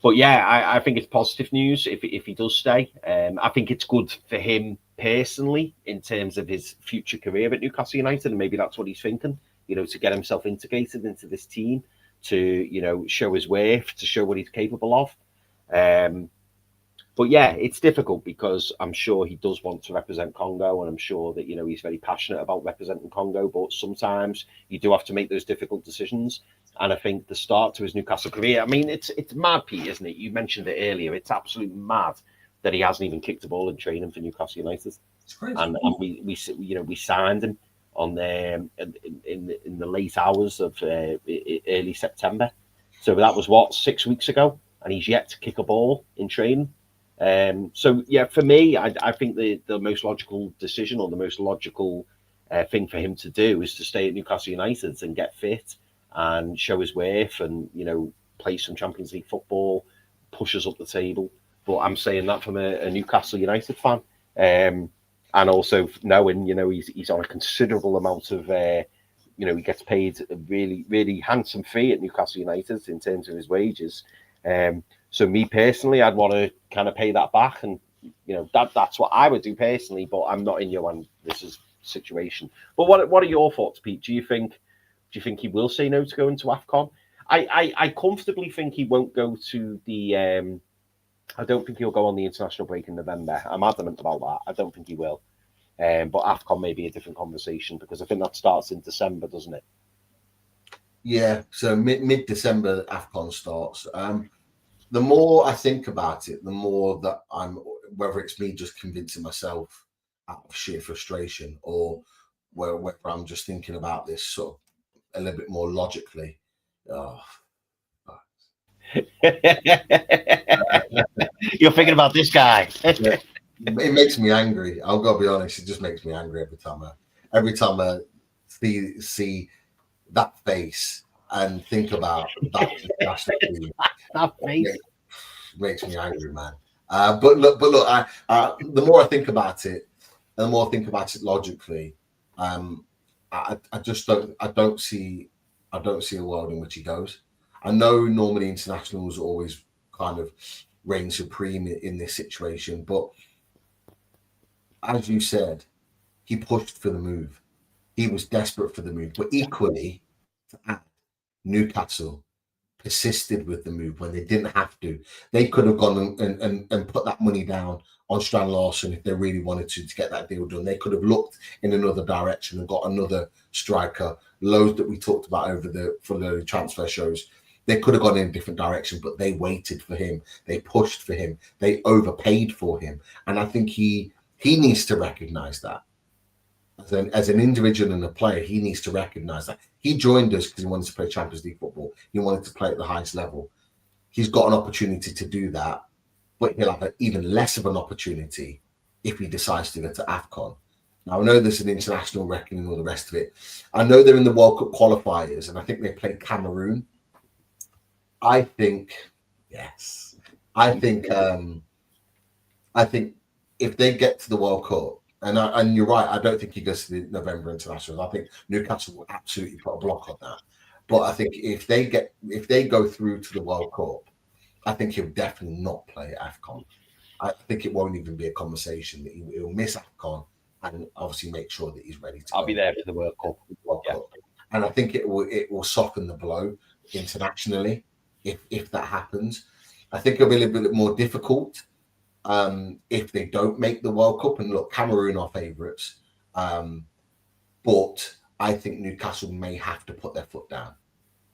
But yeah, I think it's positive news if he does stay. I think it's good for him personally in terms of his future career at Newcastle United, and maybe that's what he's thinking. To get himself integrated into this team, to show his worth, to show what he's capable of. But yeah, it's difficult, because I'm sure he does want to represent Congo, and I'm sure that he's very passionate about representing Congo. But sometimes you do have to make those difficult decisions. And I think the start to his Newcastle career, I mean, it's mad, Pete, isn't it? You mentioned it earlier. It's absolutely mad that he hasn't even kicked a ball in training for Newcastle United. It's crazy. And we signed him on in the late hours of early September. So that was 6 weeks ago, and he's yet to kick a ball in training. So yeah, for me, I think the most logical decision, or the most logical thing for him to do, is to stay at Newcastle United and get fit and show his worth, and play some Champions League football, push us up the table. But I'm saying that from a Newcastle United fan, and also knowing he's on a considerable amount of he gets paid a really, really handsome fee at Newcastle United in terms of his wages. So me personally, I'd want to kind of pay that back, and that's what I would do personally. But I'm not in Johan Visser's situation. But what are your thoughts, Pete? Do you think he will say no to going to AFCON? I comfortably think he won't go to the. I don't think he'll go on the international break in November. I'm adamant about that. I don't think he will. But AFCON may be a different conversation, because I think that starts in December, doesn't it? Yeah, so mid-December AFCON starts. The more I think about it, the more that whether it's me just convincing myself out of sheer frustration, or whether I'm just thinking about this sort of a little bit more logically. You're thinking about this guy. Yeah. It makes me angry. I've got to be honest. It just makes me angry every time I see that face and think about that national team. That face makes me angry, man. But look, the more I think about it, and the more I think about it logically, I just don't see a world in which he goes. I know normally internationals always kind of reign supreme in this situation, but as you said, he pushed for the move. He was desperate for the move, but equally, Newcastle persisted with the move when they didn't have to. They could have gone and put that money down on Strand Larsen if they really wanted to get that deal done. They could have looked in another direction and got another striker. Loads that we talked about for the transfer shows. They could have gone in a different direction, but they waited for him. They pushed for him. They overpaid for him, and I think he needs to recognise that. As an individual and a player, he needs to recognise that. He joined us because he wanted to play Champions League football. He wanted to play at the highest level. He's got an opportunity to do that, but he'll have even less of an opportunity if he decides to go to AFCON. Now, I know there's an international reckoning and all the rest of it. I know they're in the World Cup qualifiers, and I think they played Cameroon. I think if they get to the World Cup, and you're right, I don't think he goes to the November internationals. I think Newcastle will absolutely put a block on that. But I think if they go through to the World Cup, I think he'll definitely not play AFCON. I think it won't even be a conversation. That he'll miss AFCON and obviously make sure that he's ready to. I'll be there for the World Cup. And I think it will soften the blow internationally if that happens. I think it'll be a little bit more difficult if they don't make the World Cup. And look, Cameroon are favourites, but I think Newcastle may have to put their foot down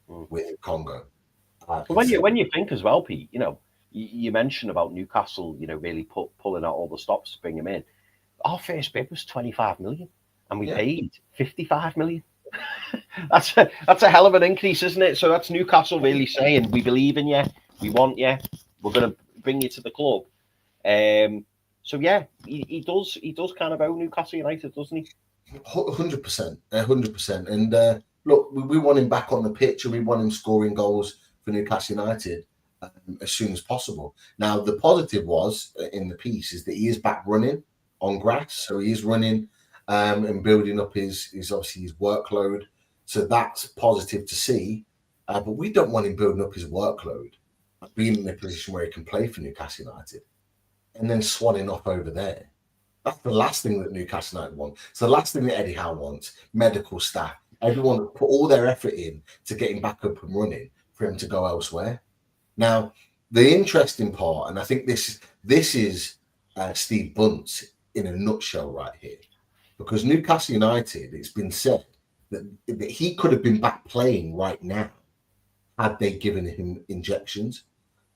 with Congo. But when you think as well, Pete, you mentioned about Newcastle, really pulling out all the stops to bring him in. Our first bid was 25 million, and we paid 55 million. That's a hell of an increase, isn't it? So that's Newcastle really saying, we believe in you, we want you, we're going to bring you to the club. So yeah, he does kind of own Newcastle United, doesn't he? 100%. And look, we want him back on the pitch, and we want him scoring goals for Newcastle United as soon as possible. Now, the positive was in the piece is that he is back running on grass, so he is running and building up his workload. So that's positive to see. But we don't want him building up his workload, being in a position where he can play for Newcastle United, and then swanning off over there. That's the last thing that Newcastle United want. It's the last thing that Eddie Howe wants. Medical staff, everyone put all their effort in to get him back up and running for him to go elsewhere. Now, the interesting part, and I think this is Steve Bunce in a nutshell right here, because Newcastle United, it's been said that he could have been back playing right now had they given him injections.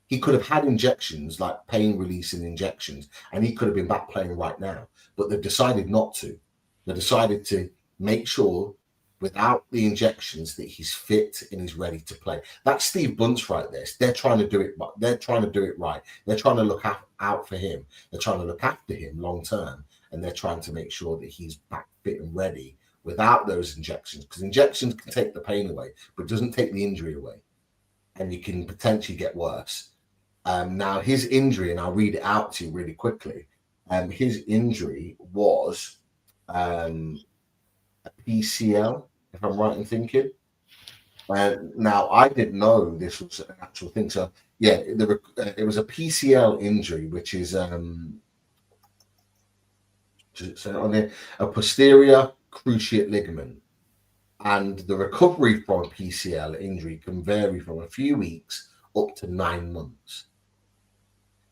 He could have had injections, like pain releasing injections, and he could have been back playing right now. But they've decided not to. They decided to make sure, without the injections, that he's fit and he's ready to play. That's Steve Bunce right there. They're trying to do it. They're trying to do it right. They're trying to look out for him. They're trying to look after him long term, and they're trying to make sure that he's back fit and ready without those injections. Because injections can take the pain away, but it doesn't take the injury away, and you can potentially get worse. Now, his injury, and I'll read it out to you really quickly. His injury was a PCL, if I'm right in thinking. Now, I didn't know this was an actual thing. So, yeah, it was a PCL injury, which is on there, a posterior cruciate ligament. And the recovery from a PCL injury can vary from a few weeks up to 9 months.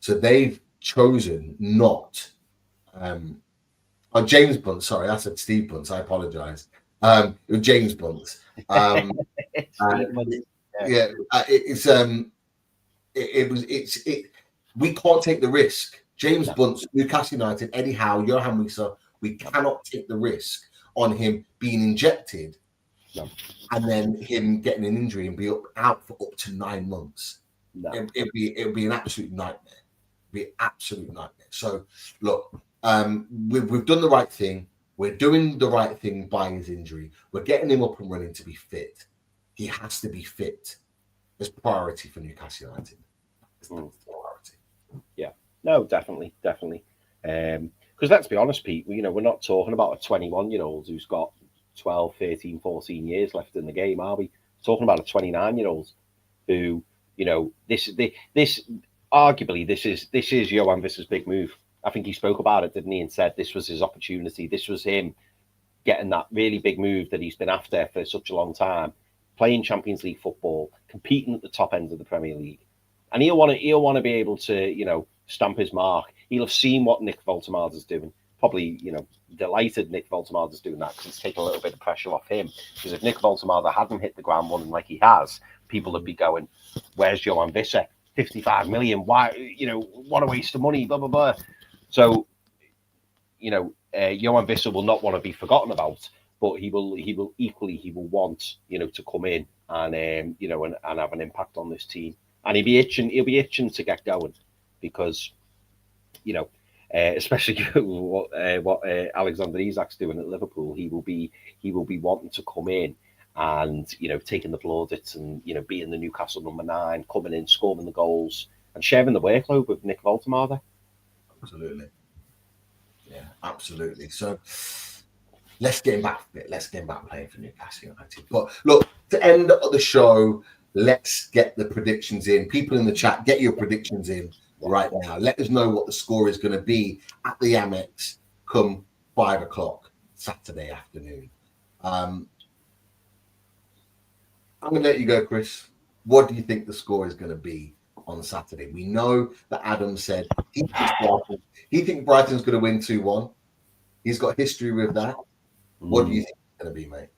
So they've chosen not. James Bunce, sorry, I said Steve Bunce. I apologise. It was James Bunce. We can't take the risk. James Bunce, Newcastle United, Eddie Howe, Johan Wieser, we cannot take the risk on him being injected and then him getting an injury and be out for up to 9 months. It'd be an absolute nightmare. So look, we've done the right thing. We're doing the right thing by his injury. We're getting him up and running to be fit. He has to be fit. It's priority for Newcastle United. It's priority. Yeah. No, definitely. Because let's be honest, Pete, we're not talking about a 21-year-old who's got 12, 13, 14 years left in the game, are we? We're talking about a 29-year-old who, this arguably this is Johan Visser's big move. I think he spoke about it, didn't he, and said this was his opportunity. This was him getting that really big move that he's been after for such a long time, playing Champions League football, competing at the top end of the Premier League. And he'll want to be able to, stamp his mark. He'll have seen what Nick Voltemada's doing. Probably, delighted Nick Voltemada's doing that because it's taken a little bit of pressure off him. Because if Nick Voltemada hadn't hit the ground running like he has, people would be going, "Where's Johan Visser? 55 million? Why? What a waste of money." Blah blah blah. So, Johan Visser will not want to be forgotten about, but he will want to come in and and have an impact on this team. And he'll be itching to get going because, especially what Alexander Isak's doing at Liverpool, he will be wanting to come in and taking the plaudits and being the Newcastle number 9, coming in, scoring the goals and sharing the workload with Nick Voltemada. Absolutely, yeah, absolutely. So let's get him back a bit. Let's get him back playing for Newcastle United. But look, to end the show, let's get the predictions in. People in the chat, get your predictions in right now. Let us know what the score is going to be at the Amex come 5 o'clock Saturday afternoon. I'm going to let you go, Chris. What do you think the score is going to be on Saturday? We know that Adam said he thinks Brighton's going to win 2-1. He's got history with that. What do you think it's going to be, mate?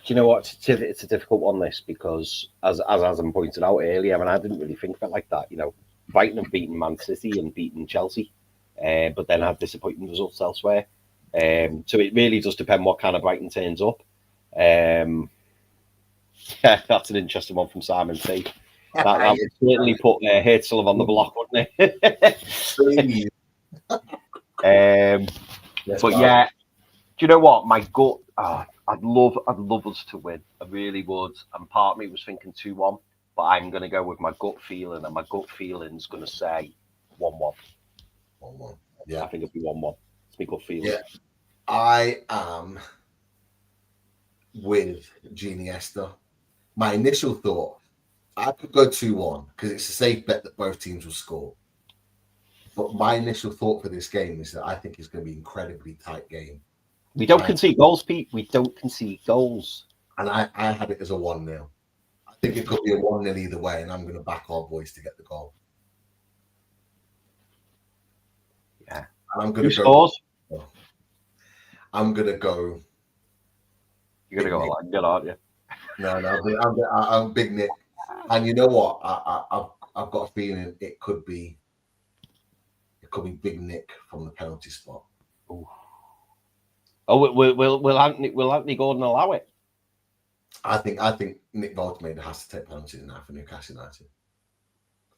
Do you know what? It's a difficult one, this, because as Adam pointed out earlier, I didn't really think of it like that. Brighton have beaten Man City and beaten Chelsea, but then had disappointing results elsewhere. So it really does depend what kind of Brighton turns up. Yeah, that's an interesting one from Simon T. That would certainly put Herzl on the block, wouldn't it? But yeah, do you know what? My gut. I'd love us to win. I really would. And part of me was thinking 2-1, but I'm going to go with my gut feeling, and my gut feeling's going to say 1-1. 1-1. Yeah, I think it'll be 1-1. It's my gut feeling. Yeah, I am with Genie Esther. My initial thought, I could go 2-1 because it's a safe bet that both teams will score. But my initial thought for this game is that I think it's going to be an incredibly tight game. We don't concede goals, Pete. We don't concede goals. And I had it as a 1-0. I think it could be a 1-0 either way, and I'm going to back our boys to get the goal. Yeah. And I'm going to go. Scores? I'm going to go. You're going to go like good, aren't you? No, I'm Big Nick. And you know what? I've got a feeling it could be Big Nick from the penalty spot. Ooh. Oh, will Anthony Gordon allow it? I think Nick Voltemada has to take penalties now for Newcastle United.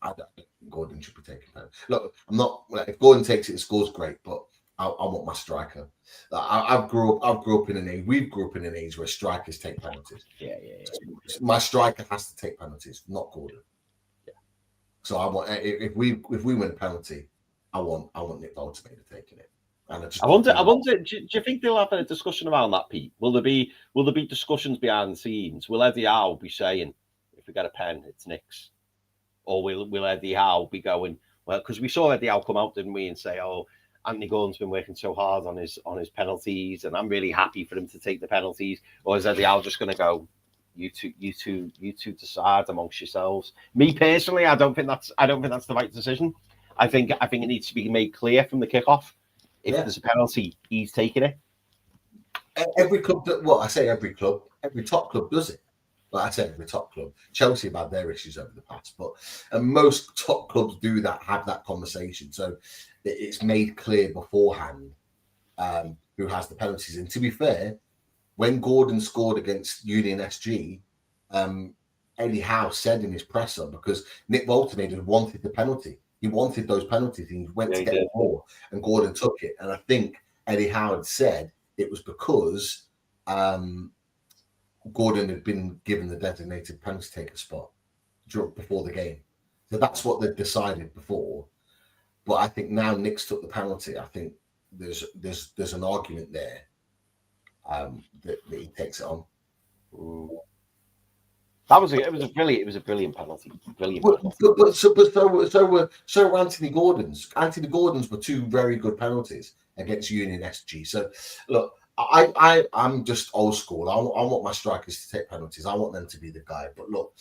I don't think Gordon should be taking penalties. Look, I'm not. If Gordon takes it and scores, great. But I want my striker. I've grew up in an age. We've grew up in an age where strikers take penalties. Yeah. My striker has to take penalties, not Gordon. Yeah. So I want if we win a penalty, I want Nick Voltemada taking it. I wonder. Do you think they'll have a discussion around that, Pete? Will there be discussions behind the scenes? Will Eddie Howe be saying, if we get a pen, it's Nick's, or will Eddie Howe be going, well? Because we saw Eddie Howe come out, didn't we, and say, "Oh, Anthony Gordon's been working so hard on his penalties, and I'm really happy for him to take the penalties." Or is Eddie Howe just going to go, "You two decide amongst yourselves"? Me personally, I don't think that's the right decision. I think it needs to be made clear from the kickoff. If there's a penalty, he's taking it. Every club, every top club does it. Like I said, every top club. Chelsea have had their issues over the past, but most top clubs do that, have that conversation. So it's made clear beforehand who has the penalties. And to be fair, when Gordon scored against Union SG, Eddie Howe said in his presser, because Nick Voltemada wanted the penalty. He wanted those penalties and he went to get the ball, and Gordon took it. And I think Eddie Howe had said it was because Gordon had been given the designated penalty taker spot before the game. So that's what they've decided before. But I think now Nick's took the penalty. I think there's an argument there that he takes it on. It was a brilliant penalty. Brilliant. But so were Anthony Gordon's. Anthony Gordon's were two very good penalties against Union SG. So look, I'm just old school. I want my strikers to take penalties. I want them to be the guy. But look,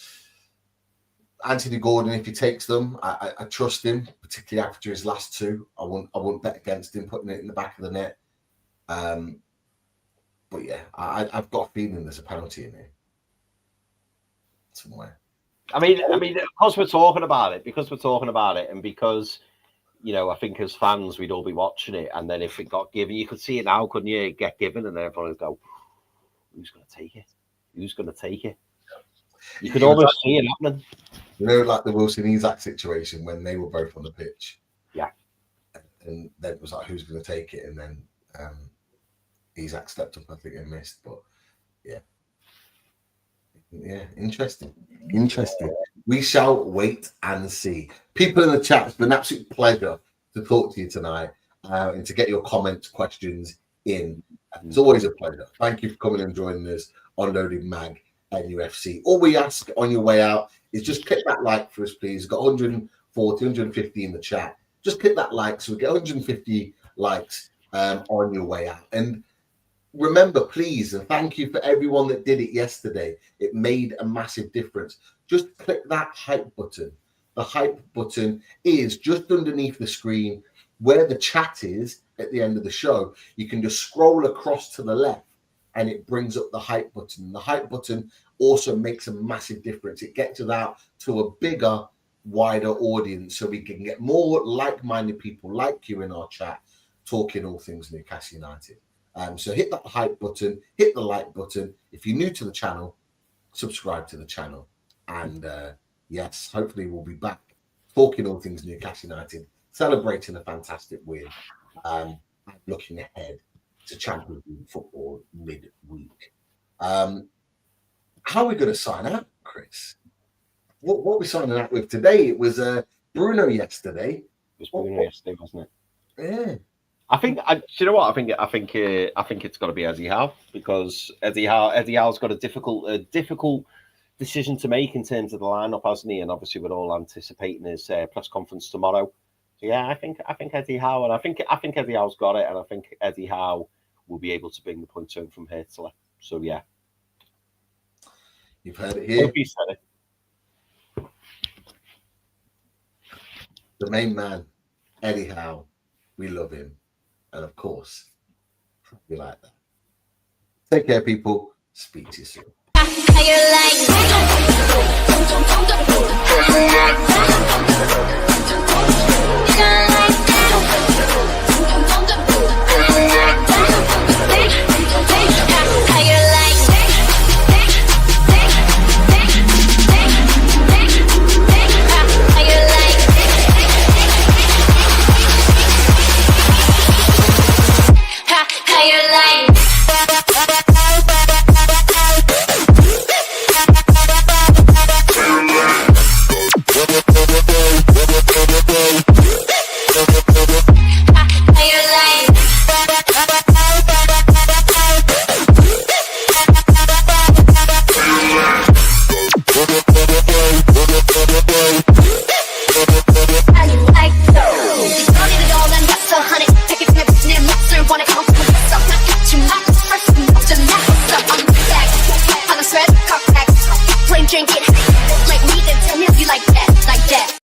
Anthony Gordon, if he takes them, I trust him, particularly after his last two. I won't bet against him putting it in the back of the net. But yeah, I've got a feeling there's a penalty in here somewhere. I mean, because we're talking about it, and because, you know, I think as fans we'd all be watching it, and then if it got given, you could see it now, couldn't you? Get given, and then everyone would go, "Who's going to take it? Who's going to take it?" You could almost see it happening. You know, like the Wilson Isak situation when they were both on the pitch. Yeah. And then it was like, who's going to take it? And then Isak stepped up, I think, and missed. But yeah. Yeah, interesting. We shall wait and see. People in the chat, it's been an absolute pleasure to talk to you tonight and to get your comments, questions in. It's always a pleasure. Thank you for coming and joining us on Loaded Mag NUFC. All we ask on your way out is just click that like for us, please. We've got 140, 150 in the chat. Just click that like so we get 150 likes on your way out. And remember, please, and thank you for everyone that did it yesterday. It made a massive difference. Just click that hype button. The hype button is just underneath the screen where the chat is at the end of the show. You can just scroll across to the left and it brings up the hype button. The hype button also makes a massive difference. It gets us out to a bigger, wider audience so we can get more like-minded people like you in our chat talking all things Newcastle United. So hit that hype button, hit the like button. If you're new to the channel, subscribe to the channel. And yes, hopefully we'll be back talking all things Newcastle United, celebrating a fantastic win, and looking ahead to Champions League football midweek. How are we going to sign out, Chris? What are we signing out with today? It was Bruno yesterday. It was Bruno yesterday, wasn't it? Yeah. I think. Do you know what? I think it's got to be Eddie Howe, because Eddie Howe's got a difficult decision to make in terms of the lineup, hasn't he? And obviously, we're all anticipating his press conference tomorrow. So yeah, I think Eddie Howe, and I think Eddie Howe's got it, and I think Eddie Howe will be able to bring the points home from here. So yeah, you've heard it here. Hope he said it. The main man, Eddie Howe. We love him. And of course, we like that. Take care, people. Speak to you soon. Drink it, like me, then tell me you like that.